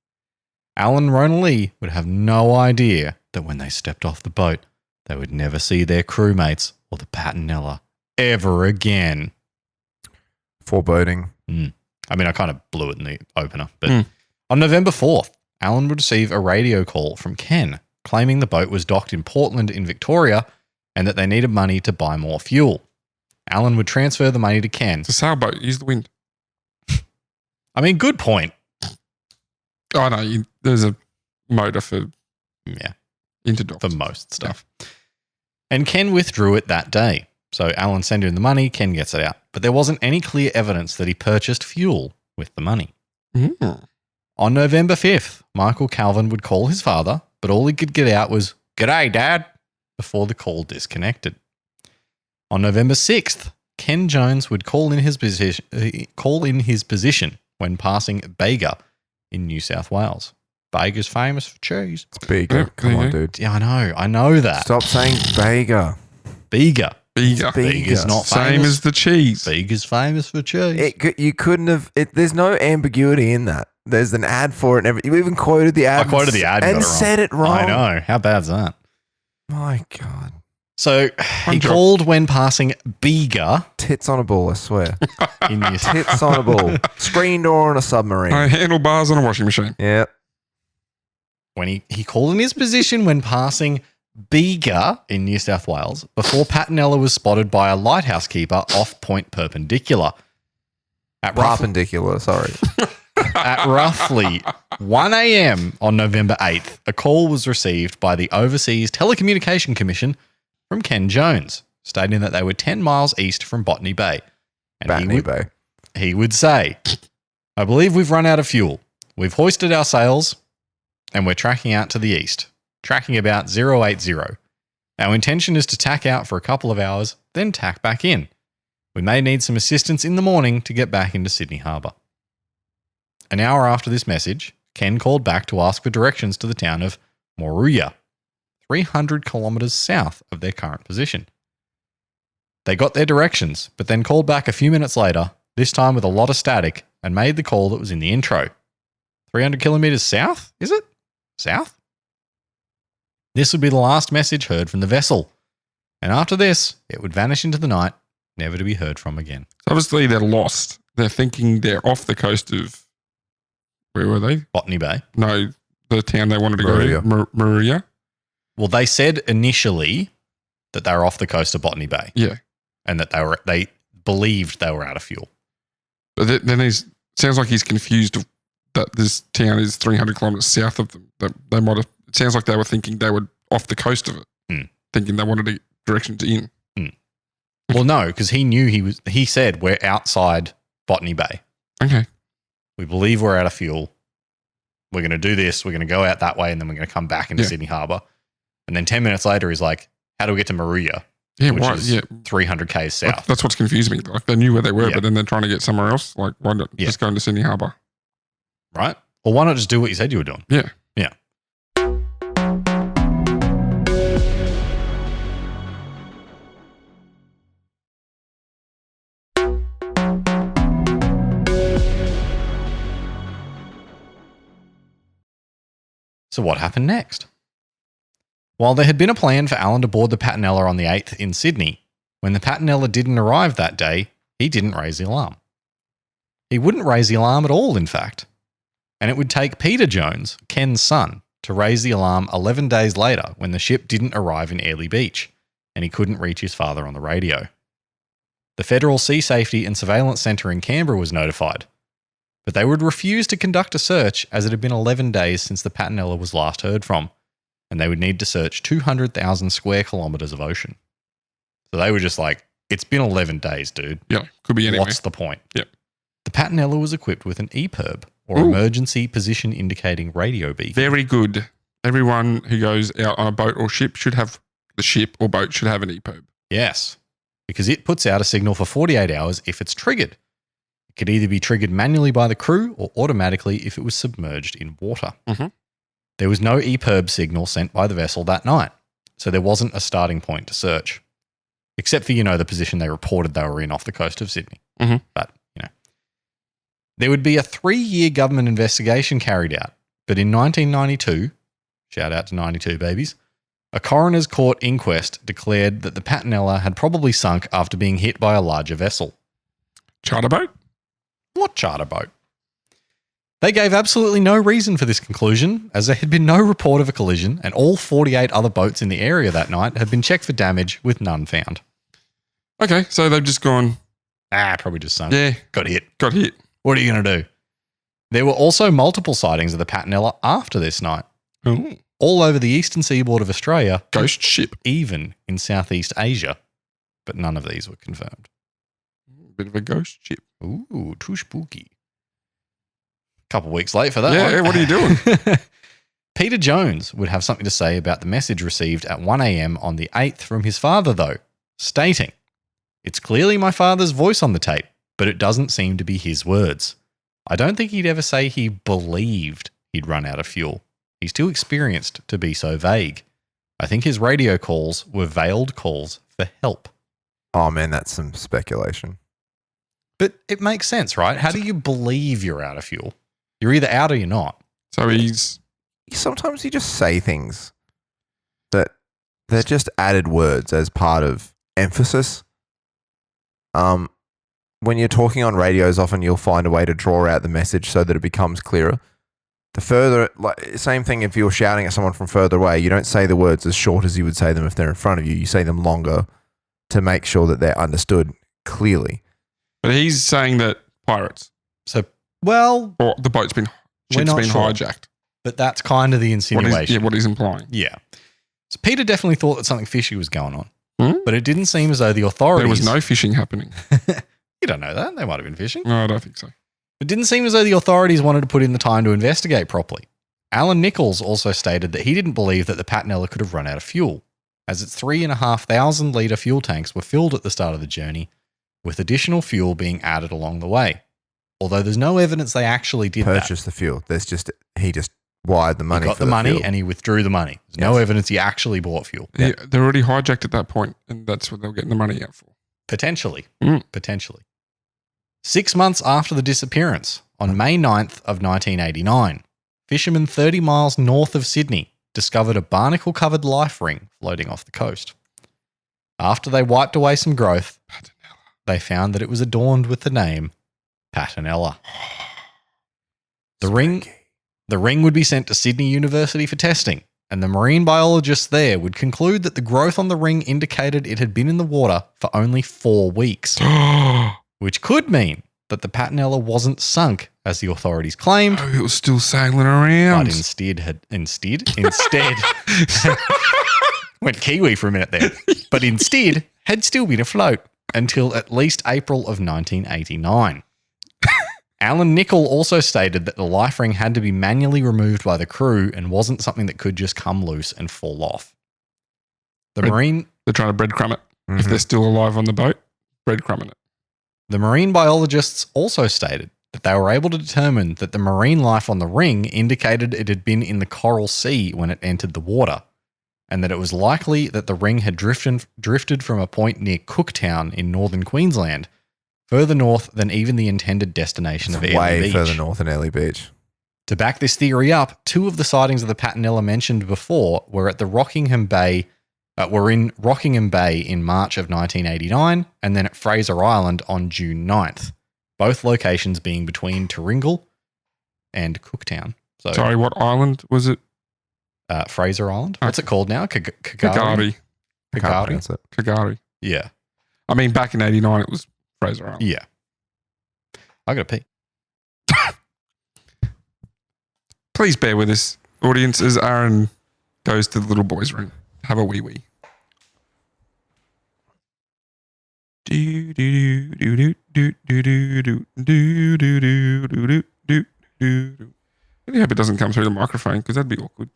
Alan and Rona Lee would have no idea that when they stepped off the boat, they would never see their crewmates or the Patanela ever again. Foreboding. I mean, I kind of blew it in the opener. But on November 4th, Alan would receive a radio call from Ken claiming the boat was docked in Portland in Victoria and that they needed money to buy more fuel. Alan would transfer the money to Ken. It's a sailboat. Use the wind. I mean, good point. Oh, no. There's a motor for interdocks. For most stuff. And Ken withdrew it that day. So Alan sent him the money, Ken gets it out. But there wasn't any clear evidence that he purchased fuel with the money. On November 5th, Michael Calvin would call his father, but all he could get out was, "G'day, Dad," before the call disconnected. On November 6th, Ken Jones would call in his position when passing Bega in New South Wales. Bega's famous for cheese. It's Bega. Come on, dude. Yeah, I know that. Stop saying Bega. Bega. Bega. Bega's not Same famous. as the cheese. Bega's famous for cheese. You couldn't have... there's no ambiguity in that. There's an ad for it and everything. You even quoted the ad. I quoted the ad and got it wrong. said it wrong. I know. How bad's that? My God. So he called when passing Bega. Tits on a ball, I swear. In New Tits on a ball. Screen door on a submarine. Handlebars on a washing machine. Yeah. When he called in his position when passing Bega in New South Wales before Patanela was spotted by a lighthouse keeper off Point Perpendicular. Perpendicular, sorry. At roughly 1 a.m. on November 8th, a call was received by the Overseas Telecommunication Commission from Ken Jones, stating that they were 10 miles east from Botany Bay. And he would say, "I believe we've run out of fuel. We've hoisted our sails and we're tracking out to the east, tracking about 080. Our intention is to tack out for a couple of hours, then tack back in. We may need some assistance in the morning to get back into Sydney Harbour." An hour after this message, Ken called back to ask for directions to the town of Moruya, 300 kilometres south of their current position. They got their directions, but then called back a few minutes later, this time with a lot of static, and made the call that was in the intro. 300 kilometres south, is it? South? This would be the last message heard from the vessel. And after this, it would vanish into the night, never to be heard from again. So obviously they're lost. They're thinking they're off the coast of... Where were they? Botany Bay. No, the town they wanted to go to. Moruya. Well, they said initially that they were off the coast of Botany Bay. Yeah. And that they believed they were out of fuel. But then sounds like he's confused that this town is 300 kilometres south of them. They might have... It sounds like they were thinking they were off the coast of it, thinking they wanted directions in. Well, no, because he knew he said we're outside Botany Bay. Okay. We believe we're out of fuel. We're going to do this. We're going to go out that way and then we're going to come back into Sydney Harbour. And then 10 minutes later, he's like, how do we get to Moruya? Yeah, which is 300 k's south. That's what's confused me. Like they knew where they were, but then they're trying to get somewhere else. Like why not just go into Sydney Harbour? Right? Or why not just do what you said you were doing? Yeah. Yeah. So what happened next? While there had been a plan for Alan to board the Patanela on the 8th in Sydney, when the Patanela didn't arrive that day, he didn't raise the alarm. He wouldn't raise the alarm at all, in fact. And it would take Peter Jones, Ken's son, to raise the alarm 11 days later when the ship didn't arrive in Airlie Beach and he couldn't reach his father on the radio. The Federal Sea Safety and Surveillance Centre in Canberra was notified, but they would refuse to conduct a search as it had been 11 days since the Patanela was last heard from, and they would need to search 200,000 square kilometres of ocean. So they were just like, it's been 11 days, dude. Yeah, could be anywhere. What's the point? Yep. The Patanela was equipped with an EPIRB, or Emergency Position Indicating Radio Beacon. Very good. Everyone who goes out on a boat or ship should have, the ship or boat should have an EPIRB. Yes, because it puts out a signal for 48 hours if it's triggered. It could either be triggered manually by the crew or automatically if it was submerged in water. Mm-hmm. There was no EPIRB signal sent by the vessel that night, so there wasn't a starting point to search, except for, the position they reported they were in off the coast of Sydney. Mm-hmm. But, there would be a 3-year government investigation carried out, but in 1992, shout out to 92 babies, a coroner's court inquest declared that the Patanela had probably sunk after being hit by a larger vessel. Charter boat? What charter boat? They gave absolutely no reason for this conclusion, as there had been no report of a collision and all 48 other boats in the area that night had been checked for damage with none found. Okay, so they've just gone... Probably just sunk. Yeah. Got hit. What are you going to do? There were also multiple sightings of the Patanela after this night. Ooh. All over the eastern seaboard of Australia. Ghost ship. Even in Southeast Asia. But none of these were confirmed. Bit of a ghost ship. Ooh, too spooky. Couple weeks late for that one. Yeah, what are you doing? Peter Jones would have something to say about the message received at 1 a.m. on the 8th from his father, though, stating, "It's clearly my father's voice on the tape, but it doesn't seem to be his words. I don't think he'd ever say he believed he'd run out of fuel. He's too experienced to be so vague. I think his radio calls were veiled calls for help." Oh, man, that's some speculation. But it makes sense, right? How do you believe you're out of fuel? You're either out or you're not. So he's... Sometimes you just say things that they're just added words as part of emphasis. When you're talking on radios, often you'll find a way to draw out the message so that it becomes clearer. Same thing if you're shouting at someone from further away, you don't say the words as short as you would say them if they're in front of you. You say them longer to make sure that they're understood clearly. But he's saying that pirates. So, well... Or the ship's been hijacked. But that's kind of the insinuation. What he's implying. Yeah. So Peter definitely thought that something fishy was going on. But it didn't seem as though the authorities... There was no fishing happening. You don't know that. They might have been fishing. No, I don't think so. It didn't seem as though the authorities wanted to put in the time to investigate properly. Alan Nichols also stated that he didn't believe that the Patanela could have run out of fuel, as its 3,500 litre fuel tanks were filled at the start of the journey, with additional fuel being added along the way. Although there's no evidence they actually did purchase the fuel. He just wired the money. He got for the money fuel. and he withdrew the money. There's no evidence he actually bought fuel. Yeah, they're already hijacked at that point, and that's what they were getting the money out for. Potentially. Potentially. 6 months after the disappearance, on May 9th of 1989, fishermen 30 miles north of Sydney discovered a barnacle-covered life ring floating off the coast. After they wiped away some growth, they found that it was adorned with the name Patanela. The ring would be sent to Sydney University for testing, and the marine biologists there would conclude that the growth on the ring indicated it had been in the water for only 4 weeks, which could mean that the Patanela wasn't sunk, as the authorities claimed. Oh, it was still sailing around. But instead, went Kiwi for a minute there, but instead had still been afloat until at least April of 1989. Alan Nicholl also stated that the life ring had to be manually removed by the crew and wasn't something that could just come loose and fall off. They're trying to breadcrumb it. If they're still alive on the boat, breadcrumbing it. The marine biologists also stated that they were able to determine that the marine life on the ring indicated it had been in the Coral Sea when it entered the water, and that it was likely that the ring had drifted from a point near Cooktown in northern Queensland, further north than even the intended destination of Airlie Beach. Way further north than Airlie Beach. To back this theory up, 2 of the sightings of the Patanela mentioned before were at the Rockingham Bay, in Rockingham Bay in March of 1989, and then at Fraser Island on June 9th. Both locations being between Taringal and Cooktown. So, Sorry, what island was it? Fraser Island. What's it called now? Kagari. I can't pronounce it. Kagari. Yeah. I mean, back in 89, it was Fraser Island. Yeah. I got to pee. Please bear with us, audience, as Aaron goes to the little boy's room. Have a wee wee. Do do do do do do do do do do do do do do. I hope it doesn't come through the microphone because that'd be awkward.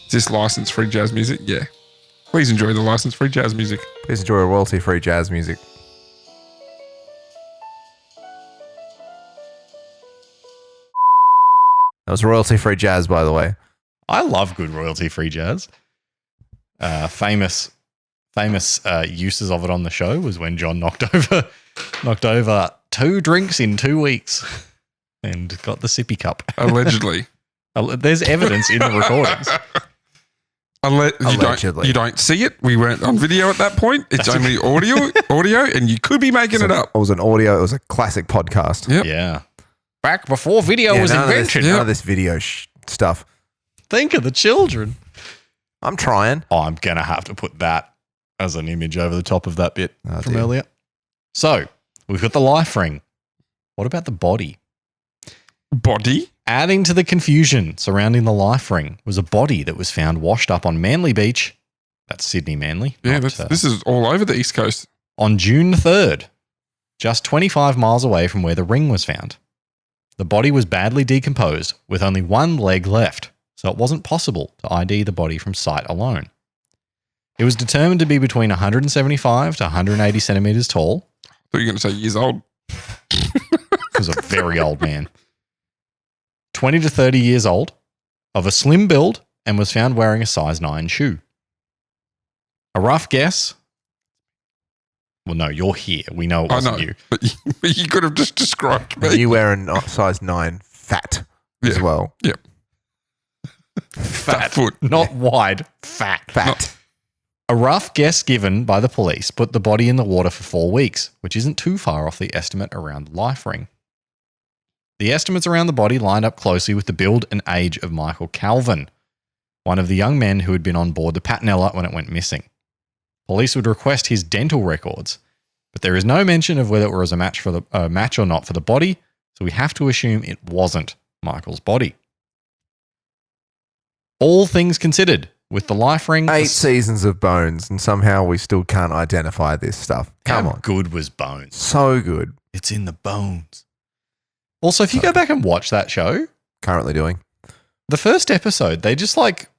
Is this license-free jazz music? Yeah. Please enjoy the license-free jazz music. Please enjoy royalty-free jazz music. That was royalty-free jazz, by the way. I love good royalty-free jazz. Famous uses of it on the show was when John knocked over 2 drinks in 2 weeks and got the sippy cup. Allegedly. There's evidence in the recordings. You don't see it. We weren't on video at that point. It's only audio, and you could be making it up. It was an audio. It was a classic podcast. Yep. Yeah. Back before video was invented. None of this video stuff. Think of the children. I'm trying. Oh, I'm going to have to put that as an image over the top of that bit from dear. earlier. So, we've got the life ring. What about the body? Body? Adding to the confusion surrounding the life ring was a body that was found washed up on Manly Beach. That's Sydney Manly. Yeah, this is all over the East Coast. On June 3rd, just 25 miles away from where the ring was found. The body was badly decomposed with only 1 leg left, so it wasn't possible to ID the body from sight alone. It was determined to be between 175 to 180 centimeters tall. I thought you were going to say years old. It was a very old man. 20 to 30 years old, of a slim build, and was found wearing a size 9 shoe. A rough guess. Well, no, you're here. We know it wasn't you. But you could have just described me. You wearing size 9 fat as well. Yep. Fat foot. Not wide, fat. Fat. A rough guess given by the police put the body in the water for 4 weeks, which isn't too far off the estimate around the life ring. The estimates around the body lined up closely with the build and age of Michael Calvin, one of the young men who had been on board the Patanela when it went missing. Police would request his dental records, but there is no mention of whether it was a match or not for the body, so we have to assume it wasn't Michael's body. All things considered, with the life ring... 8 seasons of Bones, and somehow we still can't identify this stuff. Come on. How good was Bones? So good. It's in the bones. Also, if you go back and watch that show... Currently doing. The first episode, they just like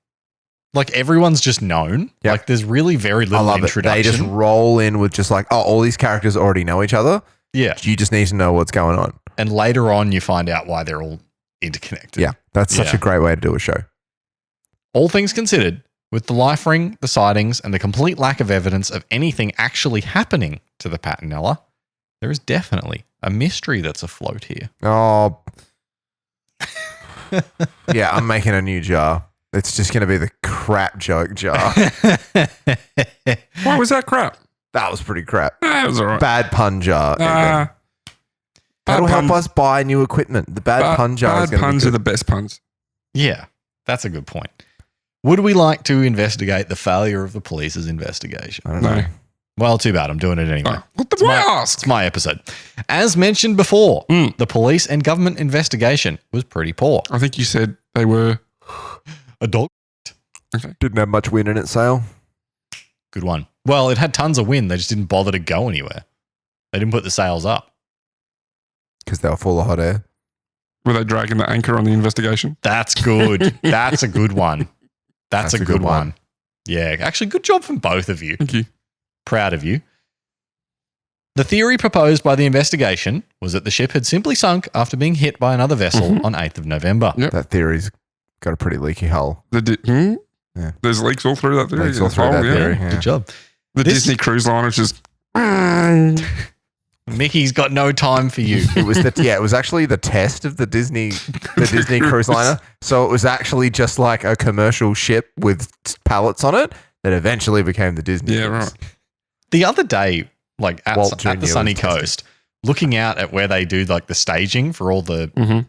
everyone's just known. Yep. Like there's really very little I love introduction. it. They just roll in with just like, oh, all these characters already know each other. Yeah. You just need to know what's going on. And later on, you find out why they're all interconnected. Yeah. That's such a great way to do a show. All things considered, with the life ring, the sightings, and the complete lack of evidence of anything actually happening to the Patanela, there is definitely a mystery that's afloat here. Oh. Yeah, I'm making a new jar. It's just going to be the crap joke jar. Why was that crap? That was pretty crap. That was all right. Bad pun jar. That'll help us buy new equipment. The bad pun jar is going to be puns good. are the best puns. Yeah, that's a good point. Would we like to investigate the failure of the police's investigation? I don't know. No. Well, too bad. I'm doing it anyway. Oh, what the why ask? It's my episode. As mentioned before, the police and government investigation was pretty poor. I think you said they were A dog. okay. Didn't have much wind in its sail. Good one. Well, it had tons of wind. They just didn't bother to go anywhere. They didn't put the sails up. Because they were full of hot air. Were they dragging the anchor on the investigation? That's good. That's a good one. That's a good one. Yeah, actually, good job from both of you. Thank you. Proud of you. The theory proposed by the investigation was that the ship had simply sunk after being hit by another vessel on 8th of November. Yep. That theory's got a pretty leaky hull. Yeah. There's leaks all through that theory. Leaks all through that theory. Yeah. Good job. The This- Disney Cruise Line is just Mickey's got no time for you. It was actually the test of the Disney cruise liner. So it was actually just like a commercial ship with pallets on it that eventually became the Disney. Yeah, cruise. right. The other day, like at Walt the Jr. sunny was tested. coast, looking out at where they do like the staging for all the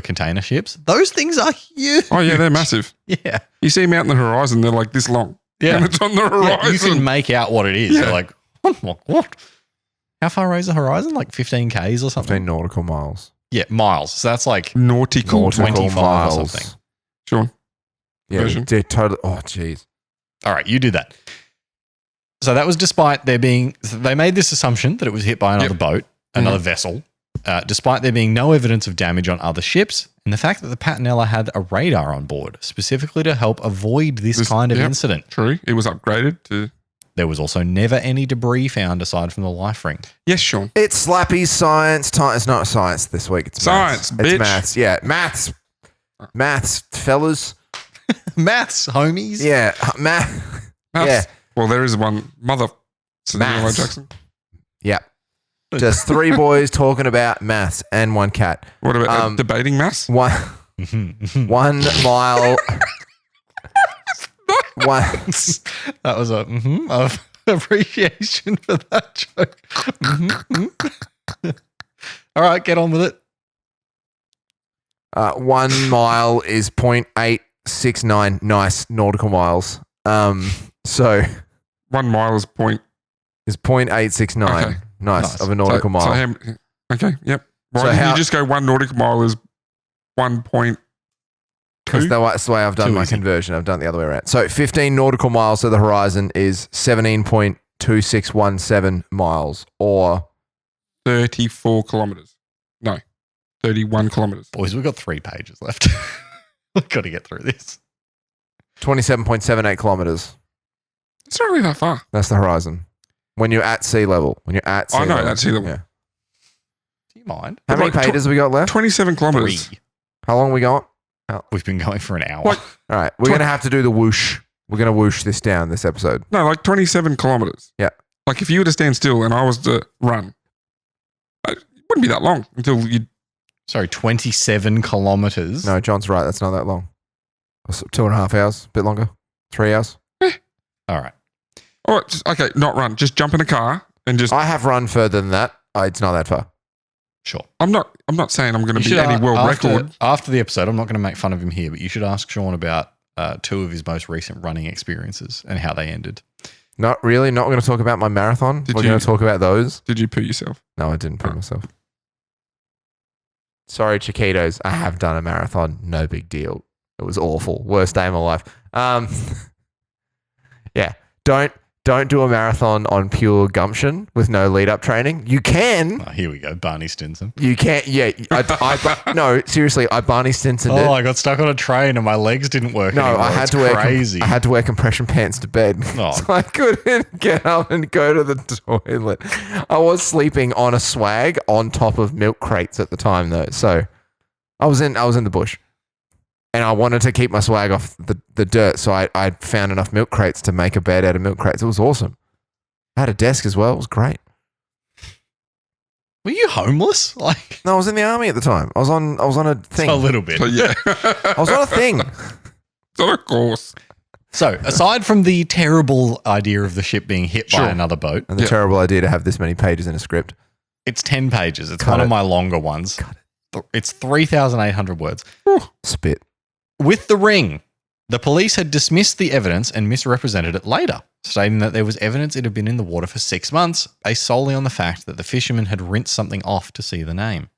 container ships, those things are huge. Oh, yeah, they're massive. Yeah. You see them out in the horizon, they're like this long. Yeah. And it's on the Yeah, horizon. you can make out what it is. Yeah. You're like, what? How far away is the horizon? Like 15 Ks or something? 15 nautical miles. Yeah, miles. So that's like Nautical. 25 or something. Sean. Yeah, Version. they're totally. Oh, jeez. All right, you do that. So that was despite there being, they made this assumption that it was hit by another boat, another vessel, despite there being no evidence of damage on other ships, and the fact that the Patanela had a radar on board, specifically to help avoid this kind of incident. True. It was upgraded to. There was also never any debris found aside from the life ring. Yes, Sean. It's Slappy's science time. It's not science this week. It's Science, maths. bitch. It's maths. Yeah, maths, fellas. Maths, homies. Yeah, math. Maths. Yeah. Well, there is one mother. Samuel L. Maths. Jackson. Yeah. Just three boys talking about maths and one cat. What about debating maths? One 1 mile. One. That was of appreciation for that joke. All right, get on with it. 1 mile is 0.869 nice nautical miles. So 1 mile is point. is 0.869 Okay. nice of a nautical mile. Okay, yep. Why So didn't how- you just go 1 nautical mile is 1 point? Because that's the way I've done Too my easy. conversion. I've done it the other way around. So 15 nautical miles to the horizon is 17.2617 miles, or 34 kilometers. No, 31 kilometers. Boys, we've got 3 pages left. We've got to get through this. 27.78 kilometers. It's not really that far. That's the horizon. When you're at sea level. When you're at sea I know, level. at sea level. Yeah. Do you mind? How many Like pages have we got left? 27 kilometers. 3. How long we got? We've been going for an hour. What? All right. We're going to have to do the whoosh. We're going to whoosh this down this episode. No, like 27 kilometers. Yeah. Like if you were to stand still and I was to run, it wouldn't be that long until you. Sorry, 27 kilometers. No, John's right. That's not that long. 2.5 hours. A bit longer. 3 hours. All right. Oh, okay, not run. Just jump in a car and just. I have run further than that. It's not that far. Sure. I'm not saying I'm going to You be should any world after, record. After the episode, I'm not going to make fun of him here, but you should ask Sean about 2 of his most recent running experiences and how they ended. Not really. Not going to talk about my marathon. Did We're you- going to talk about those. Did you poo yourself? No, I didn't put myself. Sorry, Chiquitos. I have done a marathon. No big deal. It was awful. Worst day of my life. Yeah. Don't do a marathon on pure gumption with no lead up training. You can. Oh, here we go. Barney Stinson. You can't. Yeah. No, seriously. I Barney Stinson Oh, it. I got stuck on a train and my legs didn't work No, anymore. I had It's to wear crazy. I had to wear compression pants to bed, Oh. so I couldn't get up and go to the toilet. I was sleeping on a swag on top of milk crates at the time, though. So I was in the bush, and I wanted to keep my swag off the dirt. So I found enough milk crates to make a bed out of milk crates. It was awesome. I had a desk as well. It was great. Were you homeless? Like No, I was in the army at the time. I was on a thing. a little bit. So, yeah. I was on a thing. So, of course. So, aside from the terrible idea of the ship being hit by Sure. another boat, And the Yeah. terrible idea to have this many pages in a script. it's 10 pages. It's Cut one it. of my longer ones. It's 3,800 words. Spit. With the ring, the police had dismissed the evidence and misrepresented it later, stating that there was evidence it had been in the water for 6 months, based solely on the fact that the fishermen had rinsed something off to see the name.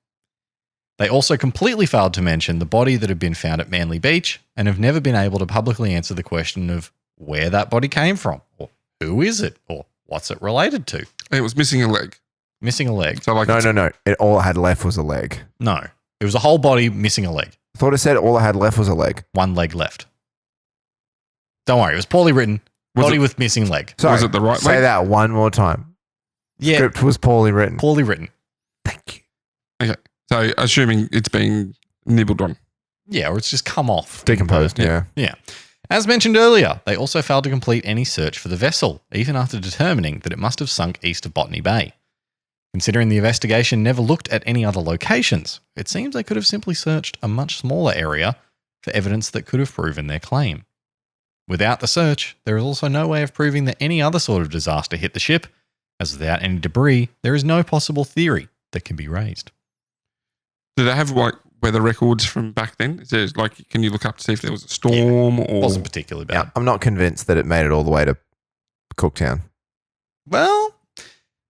They also completely failed to mention the body that had been found at Manly Beach and have never been able to publicly answer the question of where that body came from, or who is it, or what's it related to. It was missing a leg. Missing a leg. So, like, No. All I had left was a leg. No, it was a whole body missing a leg. I thought it said all I had left was a leg. One leg left. Don't worry, it was poorly written. Was Body it- with missing leg. Sorry, Was it the right say leg? that one more time. Yeah, Script was poorly written. poorly written. Thank you. So, assuming it's been nibbled on. Yeah, or it's just come off. Decomposed, yeah. Yeah. As mentioned earlier, they also failed to complete any search for the vessel, even after determining that it must have sunk east of Botany Bay. Considering the investigation never looked at any other locations, it seems they could have simply searched a much smaller area for evidence that could have proven their claim. Without the search, there is also no way of proving that any other sort of disaster hit the ship, as without any debris, there is no possible theory that can be raised. Do they have like weather records from back then? Is there, like, can you look up to see if there was a storm or Wasn't particularly bad. Yeah, I'm not convinced that it made it all the way to Cooktown. Well,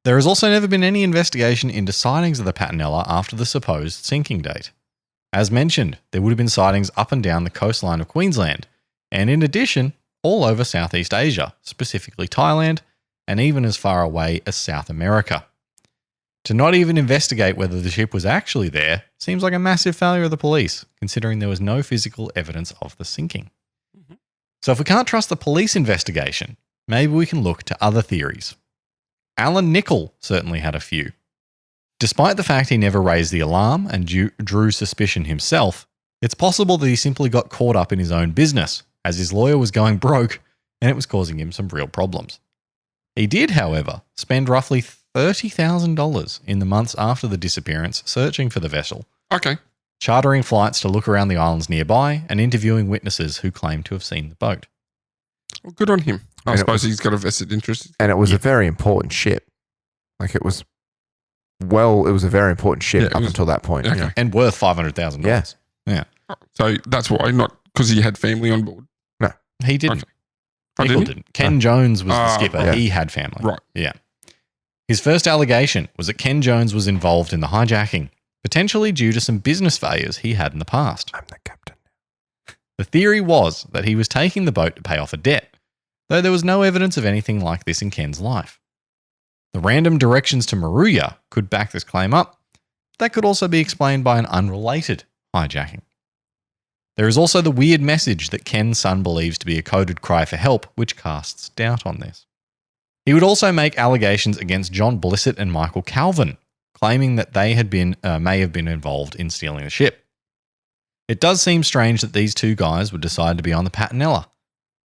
there has also never been any investigation into sightings of the Patanela after the supposed sinking date. As mentioned, there would have been sightings up and down the coastline of Queensland, and in addition, all over Southeast Asia, specifically Thailand, and even as far away as South America. To not even investigate whether the ship was actually there seems like a massive failure of the police, considering there was no physical evidence of the sinking. Mm-hmm. So if we can't trust the police investigation, maybe we can look to other theories. Alan Nicol certainly had a few. Despite the fact he never raised the alarm and drew suspicion himself, it's possible that he simply got caught up in his own business, as his lawyer was going broke and it was causing him some real problems. He did, however, spend roughly $30,000 in the months after the disappearance searching for the vessel, Okay. chartering flights to look around the islands nearby and interviewing witnesses who claim to have seen the boat. Well, good on him. I And it suppose was- he's got a vested interest. And it was a very important ship. Like it was a very important ship Yeah, it up was- until that point. okay. you know. And worth $500,000. Yeah. So that's why, not because he had family on board. He didn't. Okay. Oh, Nicol didn't he? didn't. Ken Jones was the Ah, skipper. right. He had family. Right. Yeah. His first allegation was that Ken Jones was involved in the hijacking, potentially due to some business failures he had in the past. I'm the captain. The theory was that he was taking the boat to pay off a debt, though there was no evidence of anything like this in Ken's life. The random directions to Maruya could back this claim up. That could also be explained by an unrelated hijacking. There is also the weird message that Ken's son believes to be a coded cry for help, which casts doubt on this. He would also make allegations against John Blissett and Michael Calvin, claiming that they may have been involved in stealing the ship. It does seem strange that these two guys would decide to be on the Patanela.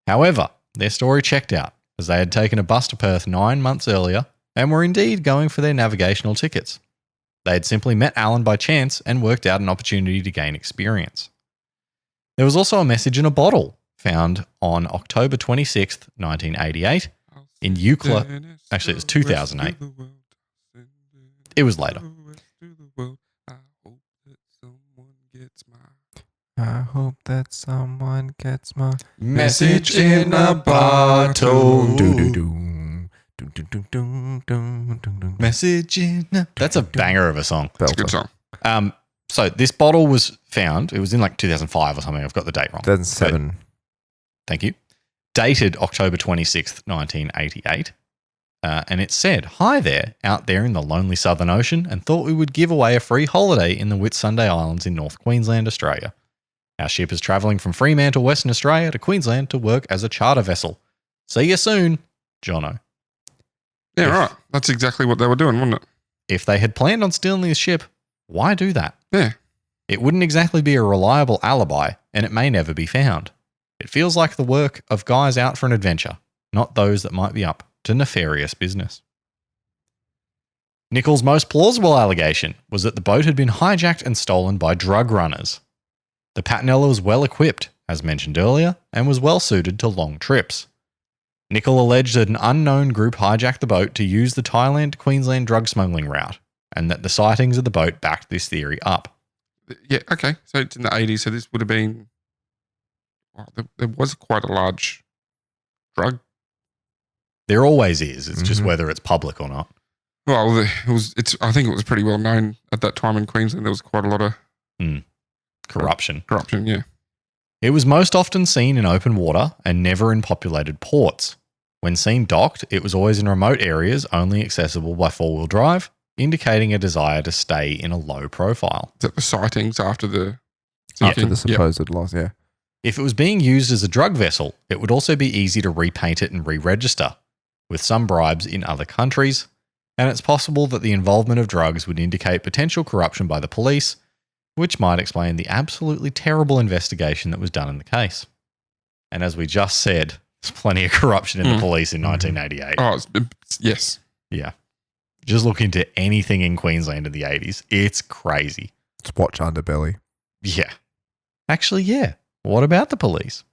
However, their story checked out, as they had taken a bus to Perth 9 months earlier and were indeed going for their navigational tickets. They had simply met Alan by chance and worked out an opportunity to gain experience. There was also a message in a bottle found on October 26th, 1988 in Eucla. Actually, it's 2008. It was later. I hope that someone gets my Message in a bottle. Message in a... That's a banger of a song. It's a good song. So this bottle was found. It was in like 2005 or something. I've got the date wrong. 2007. Thank you. Dated October 26th, 1988. And it said, "Hi there, out there in the lonely Southern Ocean, and thought we would give away a free holiday in the Whitsunday Islands in North Queensland, Australia. Our ship is travelling from Fremantle, Western Australia to Queensland to work as a charter vessel. See you soon, Jono." Yeah, If- right. That's exactly what they were doing, wasn't it? If they had planned on stealing the ship, why do that? Yeah. It wouldn't exactly be a reliable alibi, and it may never be found. It feels like the work of guys out for an adventure, not those that might be up to nefarious business. Nicol's most plausible allegation was that the boat had been hijacked and stolen by drug runners. The Patanela was well equipped, as mentioned earlier, and was well suited to long trips. Nicol alleged that an unknown group hijacked the boat to use the Thailand to Queensland drug smuggling route, and that the sightings of the boat backed this theory up. Yeah, okay. So it's in the 80s, so this would have been... Oh, there was quite a large drug. There always is. It's just Mhm. whether it's public or not. Well, I think it was pretty well known at that time in Queensland. There was quite a lot of Corruption. corruption, yeah. It was most often seen in open water and never in populated ports. When seen docked, it was always in remote areas only accessible by four-wheel drive, indicating a desire to stay in a low profile. Is that the sightings after the... After the Yep. supposed loss, yeah. If it was being used as a drug vessel, it would also be easy to repaint it and re-register, with some bribes in other countries, and it's possible that the involvement of drugs would indicate potential corruption by the police, which might explain the absolutely terrible investigation that was done in the case. And as we just said, there's plenty of corruption in the police in 1988. Oh, yes. Yeah. Just look into anything in Queensland in the 80s. It's crazy. Let's watch Underbelly. Yeah. Actually, yeah. What about the police?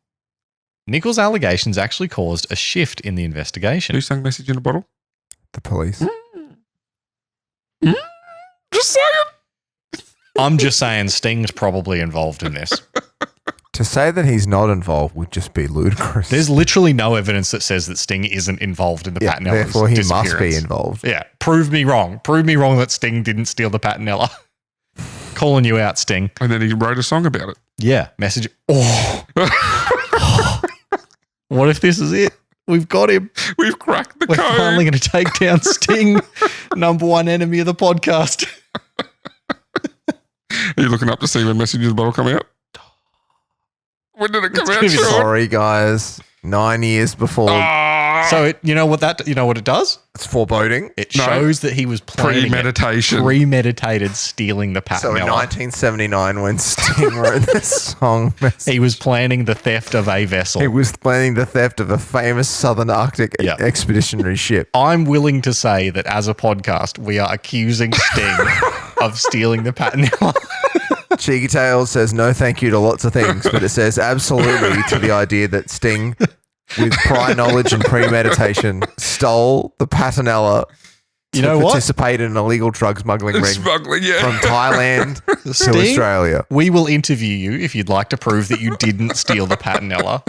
Nichols' allegations actually caused a shift in the investigation. Who sang Message in a Bottle? The police. Just saying. I'm just saying Sting's probably involved in this. To say that he's not involved would just be ludicrous. There's literally no evidence that says that Sting isn't involved in the Patanella. Therefore, he must be involved. Yeah. Prove me wrong. Prove me wrong that Sting didn't steal the Patanella. Calling you out, Sting. And then he wrote a song about it. Yeah. Message. Oh. What if this is it? We've got him. We've cracked the We're code. finally going to take down Sting, number one enemy of the podcast. Are you looking up to see when Message in a Bottle come out? When did it come out? gonna be Sean? Sorry, guys. 9 years before. Ah, So you know what it does? It's foreboding. It No. shows that he was planning premeditation. premeditated stealing the Patanella. So in 1979, when Sting wrote this song, He was planning the theft of a vessel. he was planning the theft of a famous Southern Arctic Yeah. expeditionary ship. I'm willing to say that as a podcast, we are accusing Sting of stealing the Patanella. Cheeky Tales says no thank you to lots of things, but it says absolutely to the idea that Sting, with prior knowledge and premeditation, stole the Patanella You to know what? participate in an illegal drug smuggling ring Smuggling, yeah. from Thailand to Sting, Australia. we will interview you if you'd like to prove that you didn't steal the Patanella.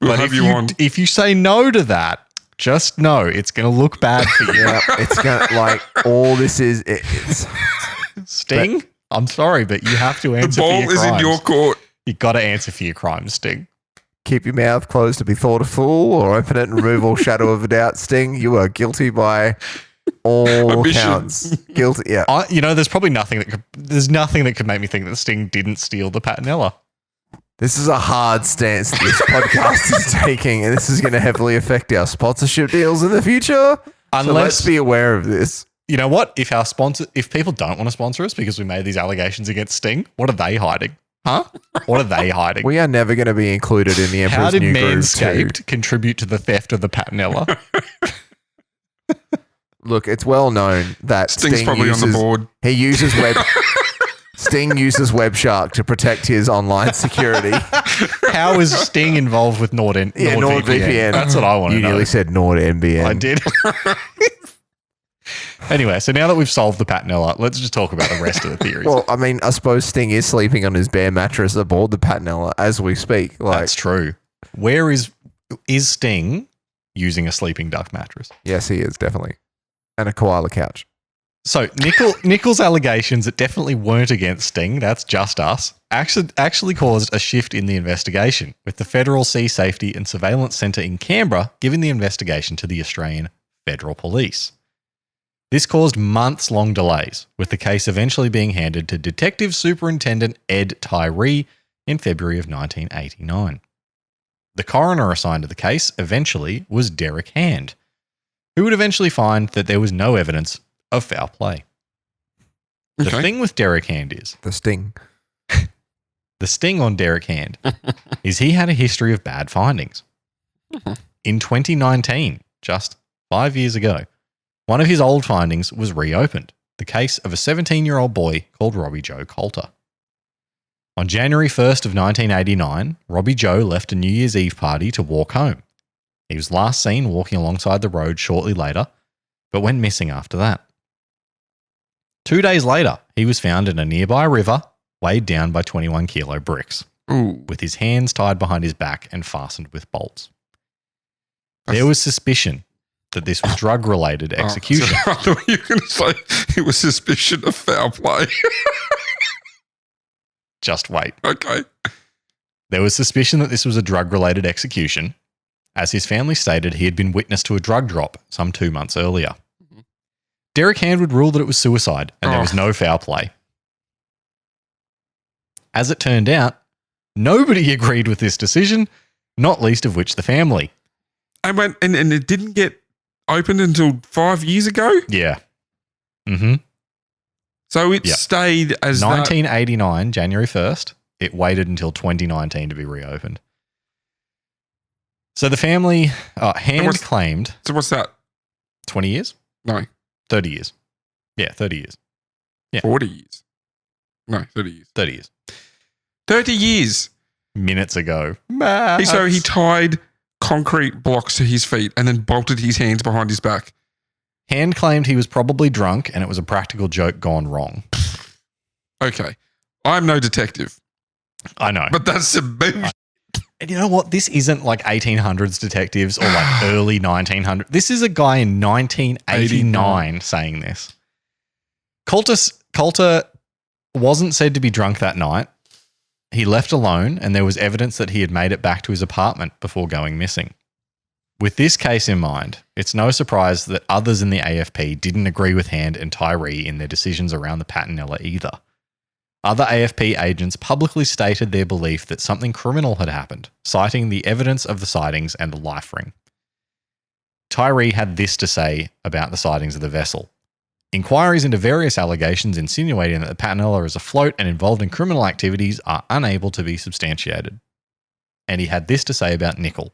We'll But have if you on. if you say no to that, just know it's going to look bad for you. Yeah, it's gonna like all this is. It's Sting, I'm sorry, but you have to The answer for ball your is crimes. in your court. You got to answer for your crimes, Sting. keep your mouth closed to be thought a fool, or open it and remove all shadow of a doubt. Sting, you are guilty by all Omission. counts. Guilty. Yeah. There's probably nothing that could make me think that Sting didn't steal the Patanella. This is a hard stance that this podcast is taking, and this is going to heavily affect our sponsorship deals in the future. So let's Unless, be aware of this. you know what? If people don't want to sponsor us because we made these allegations against Sting, what are they hiding? Huh? What are they hiding? We are never going to be included in the Emperor's How did New Groove 2. Manscaped contribute to the theft of the Patanella? Look, it's well known that Sting's Sting probably uses, on the board. He uses Sting uses WebShark to protect his online security. How is Sting involved with NordVPN? NordVPN. That's what I want You to know. nearly said NordNBN. I did. Anyway, so now that we've solved the Patanella, let's just talk about the rest of the theories. Well, I mean, I suppose Sting is sleeping on his bare mattress aboard the Patanella as we speak. Like, That's true. Where is Sting using a sleeping duck mattress? yes, he is definitely, and a koala couch. So Nichols' allegations that definitely weren't against Sting, that's just us, actually caused a shift in the investigation, with the Federal Sea Safety and Surveillance Centre in Canberra giving the investigation to the Australian Federal Police. This caused months-long delays, with the case eventually being handed to Detective Superintendent Ed Tyree in February of 1989. The coroner assigned to the case eventually was Derek Hand, who would eventually find that there was no evidence of foul play. The Okay. thing with Derek Hand is, The Sting. the sting on Derek Hand is he had a history of bad findings. In 2019, just 5 years ago, one of his old findings was reopened, the case of a 17-year-old boy called Robbie Joe Coulter. On January 1st of 1989, Robbie Joe left a New Year's Eve party to walk home. He was last seen walking alongside the road shortly later, but went missing after that. 2 days later, he was found in a nearby river, weighed down by 21-kilo bricks, Ooh. with his hands tied behind his back and fastened with bolts. There was suspicion that this was drug-related execution. Oh, I thought you were going to say it was suspicion of foul play. Just wait. Okay. There was suspicion that this was a drug-related execution, as his family stated he had been witness to a drug drop some 2 months earlier. Derek Hand would rule that it was suicide and there was no foul play. As it turned out, nobody agreed with this decision, not least of which the family. And it didn't get opened until 5 years ago. Yeah. Mm-hmm. So it Yeah. stayed as 1989, January 1st. It waited until 2019 to be reopened. So the family, Hand what's- claimed So what's that? 20 years. No. 30 years. Yeah, 30 years. Yeah. 40 years. No, 30 years. 30 years. 30 years. Minutes ago. So he tied concrete blocks to his feet and then bolted his hands behind his back. Hand claimed he was probably drunk and it was a practical joke gone wrong. Okay. I'm no detective, I know. but that's some bullshit. And you know what? This isn't like 1800s detectives or like early 1900s. This is a guy in 1989 saying this. Coulter wasn't said to be drunk that night. He left alone and there was evidence that he had made it back to his apartment before going missing. With this case in mind, it's no surprise that others in the AFP didn't agree with Hand and Tyree in their decisions around the Patanela either. Other AFP agents publicly stated their belief that something criminal had happened, citing the evidence of the sightings and the life ring. Tyree had this to say about the sightings of the vessel. Inquiries into various allegations insinuating that the Patanela is afloat and involved in criminal activities are unable to be substantiated. And he had this to say about Nicol.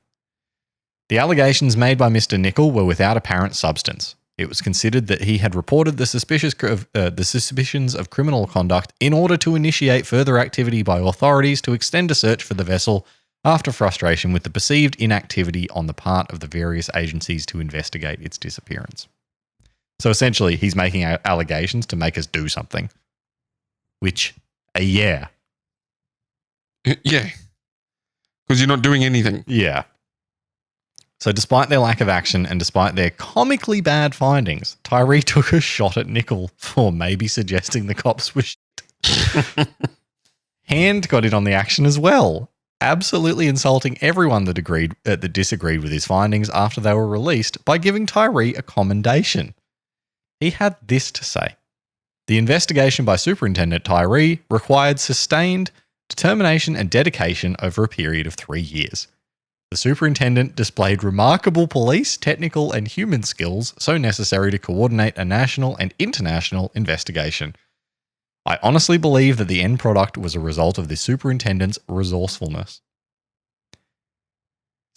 The allegations made by Mr. Nicol were without apparent substance. It was considered that he had reported the suspicions of criminal conduct in order to initiate further activity by authorities to extend a search for the vessel after frustration with the perceived inactivity on the part of the various agencies to investigate its disappearance. So essentially, he's making allegations to make us do something. Which, yeah. Yeah. Because you're not doing anything. Yeah. So despite their lack of action and despite their comically bad findings, Tyree took a shot at Nicol for maybe suggesting the cops were shit. Hand got in on the action as well, absolutely insulting everyone that disagreed with his findings after they were released by giving Tyree a commendation. He had this to say. The investigation by Superintendent Tyree required sustained determination and dedication over a period of 3 years. The superintendent displayed remarkable police, technical, and human skills so necessary to coordinate a national and international investigation. I honestly believe that the end product was a result of the superintendent's resourcefulness.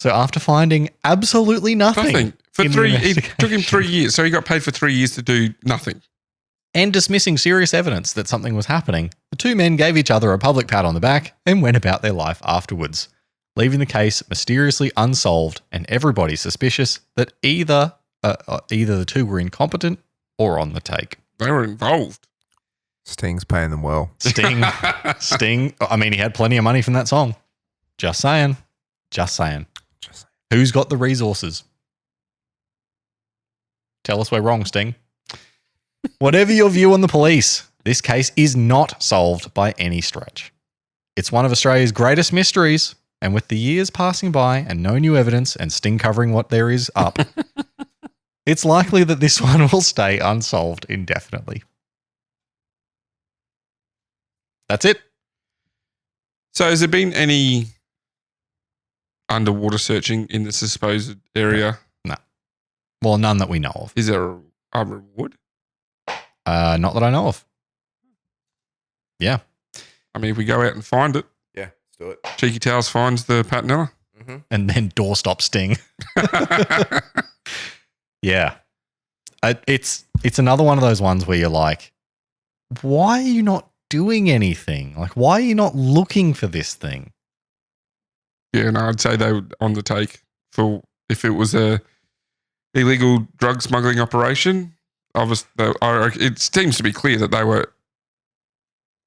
So after finding absolutely nothing For in the 3 it took him investigation 3 years. So he got paid for 3 years to do nothing. and dismissing serious evidence that something was happening, the two men gave each other a public pat on the back and went about their life afterwards, leaving the case mysteriously unsolved and everybody suspicious that either the two were incompetent or on the take. They were involved. Sting's paying them well. Sting, I mean, he had plenty of money from that song. Just saying. Who's got the resources? Tell us we're wrong, Sting. Whatever your view on the police, this case is not solved by any stretch. It's one of Australia's greatest mysteries, and with the years passing by and no new evidence and Sting covering what there is up, it's likely that this one will stay unsolved indefinitely. That's it. So has there been any underwater searching in the supposed area? No. Well, none that we know of. Is there a reward? Not that I know of. Yeah. I mean, if we go out and find it, Yeah, let's do it. Cheeky Towels finds the Patanela. Mm-hmm. And then doorstop Sting. Yeah. It's another one of those ones where you're like, why are you not doing anything? Like, why are you not looking for this thing? Yeah, no, I'd say they were on the take for if it was a illegal drug smuggling operation. It seems to be clear that they were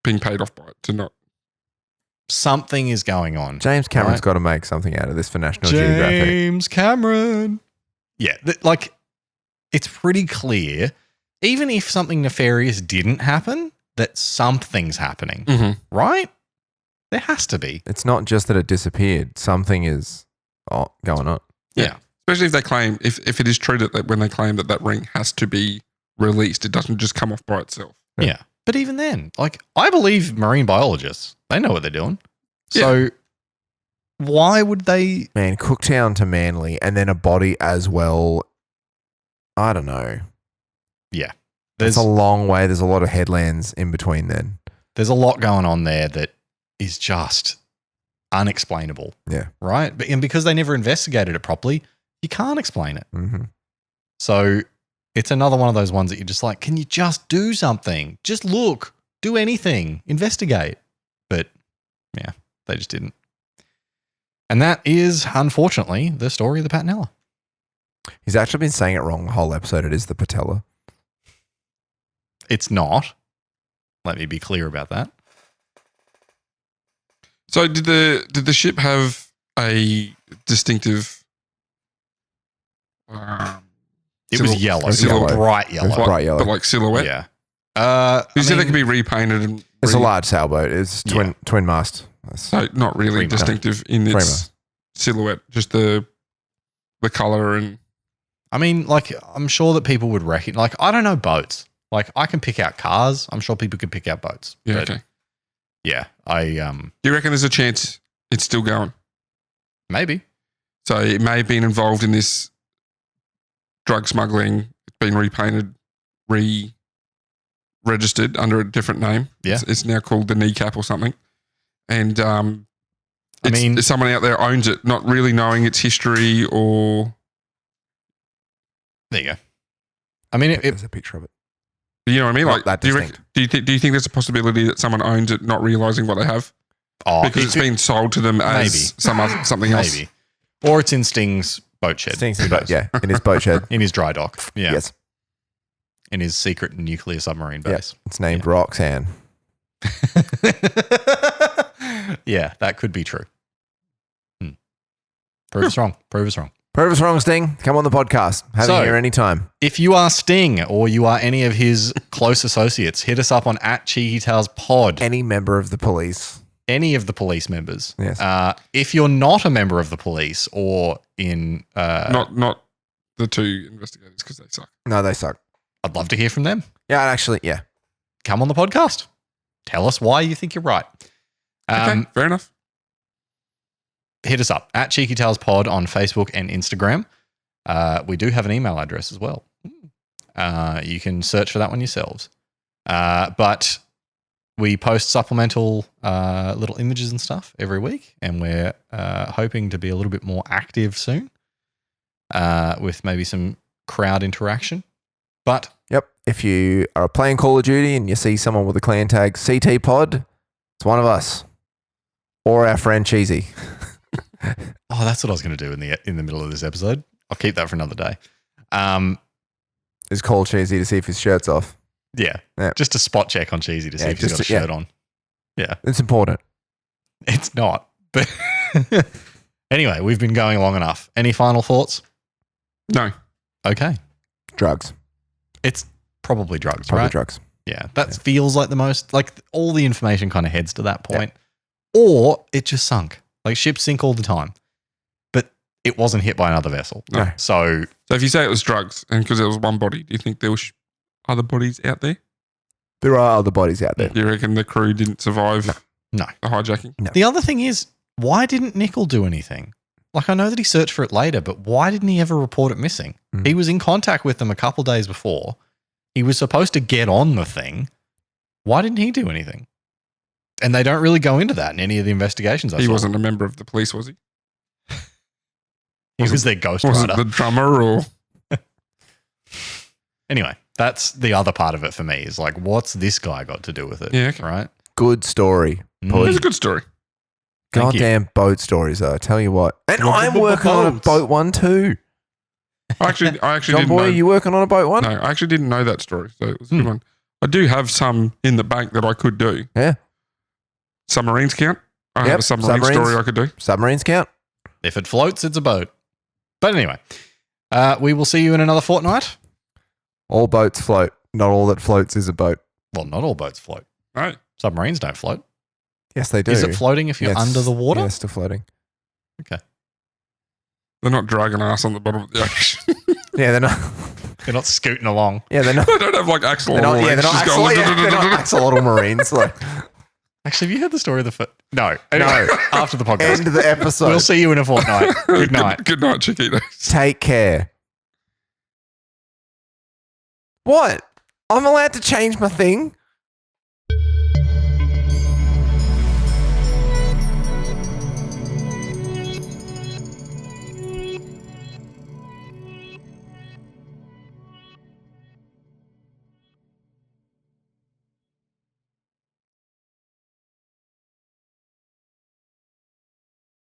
being paid off by it to not. Something is going on. James Cameron's Right. got to make something out of this for National Geographic. James Cameron. Yeah, it's pretty clear, even if something nefarious didn't happen, that something's happening, right? There has to be. It's not just that it disappeared. Something is going on. Yeah. Especially if they claim, if it is true that when they claim that ring has to be released, it doesn't just come off by itself. Yeah. But even then, like, I believe marine biologists, they know what they're doing. So why would they? Man, Cooktown to Manly and then a body as well. I don't know. Yeah. There's a long way. There's a lot of headlands in between then. There's a lot going on there that is just unexplainable. Yeah. Right? And because they never investigated it properly, you can't explain it. Mm-hmm. So It's another one of those ones that you're just like, can you just do something? Just look, do anything, investigate. But yeah, they just didn't. And that is, unfortunately, the story of the Patanela. He's actually been saying it wrong the whole episode. It is the patella. It's not. Let me be clear about that. So did the ship have a distinctive? It was yellow. It was bright yellow. Bright yellow. But like silhouette. Yeah. You said they could be repainted and It's a large sailboat. It's twin mast. so not really Prima. distinctive in its Prima. silhouette, just the color and I mean, like, I'm sure that people would recognize. Like, I don't know boats. Like, I can pick out cars. I'm sure people could pick out boats. yeah. But Okay. yeah, Do you reckon there's a chance it's still going? maybe. So it may have been involved in this drug smuggling. It's been repainted, registered under a different name. Yeah. It's now called the Kneecap or something. And mean- someone out there owns it, not really knowing its history or. There you go. I mean, There's a picture of it. You know what I mean? Not Like, that do you, distinct. do you think there's a possibility that someone owns it, not realizing what they have, because it's been sold to them as something else? maybe. Or it's in Sting's boat shed. Stinks in boat, yeah, in his boat shed. In his dry dock. Yeah. Yes, In his secret nuclear submarine Yep. base. it's named Roxanne. Yeah, that could be true. Prove us wrong. Prove us wrong. Prove us wrong, Sting. Come on the podcast. Have So- you here anytime. If you are Sting or you are any of his close associates, hit us up on @CheekyTalesPod. Any member of the police. Any of the police members. Yes. If you're not a member of the police or in, Not the two investigators because they suck. No, they suck. I'd love to hear from them. Yeah, actually, yeah. Come on the podcast. Tell us why you think you're right. Okay, fair enough. Hit us up @CheekyTalesPod on Facebook and Instagram. We do have an email address as well. You can search for that one yourselves. But we post supplemental little images and stuff every week, and we're hoping to be a little bit more active soon with maybe some crowd interaction. But Yep. If you are playing Call of Duty and you see someone with a clan tag CT Pod, it's one of us. Or our friend Cheesy. oh, that's what I was going to do in the middle of this episode. I'll keep that for another day. Is call Cheesy to see if his shirt's off. Yeah, Yeah. just a spot check on Cheesy to see if he's got a shirt on. Yeah, It's important. it's not. But anyway, we've been going long enough. Any final thoughts? No. Okay. Drugs. It's probably drugs, Probably right? drugs. Yeah, that feels like the most, like all the information kind of heads to that point. Or it just sunk. Like ships sink all the time. But it wasn't hit by another vessel. No. So So if you say it was drugs and because there was one body, do you think there was other bodies out there? There are other bodies out there. Do you reckon the crew didn't survive No. the hijacking? the other thing is, why didn't Nickel do anything? Like I know that he searched for it later, but why didn't he ever report it missing? Mm. He was in contact with them a couple days before. He was supposed to get on the thing. Why didn't he do anything? And they don't really go into that in any of the investigations I He saw. wasn't a member of the police, was he? He was their ghost Was it rider. the drummer or? Anyway, that's the other part of it for me is like, what's this guy got to do with it? Yeah, okay. Right? Good story. Mm. It's a good story. Thank you. Goddamn boat stories, though. I tell you what. And I'm working on a Boats. boat one too. I actually John didn't Boy, know. are you working on a boat one? No, I actually didn't know that story, so it was a good one. I do have some in the bank that I could do. Yeah. Submarines count. I have Yep, a submarine submarines. story I could do. Submarines count. If it floats, it's a boat. But anyway, we will see you in another fortnight. All boats float. Not all that floats is a boat. Well, not all boats float. Right. Submarines don't float. Yes, they do. Is it floating if you're Yes. under the water? Yeah, it's still floating. They're not dragging ass on the bottom of the ocean. Yeah, they're not. They're not scooting along. Yeah, they're not. They don't have like axolotl They're not, yeah, legs they're not, just going. they're not axolotl marines. Like, Actually, have you heard the story of the foot? No. Anyway, after the podcast. end of the episode. We'll see you in a fortnight. Good night. Good night, Chiquitos. Take care. What? I'm allowed to change my thing?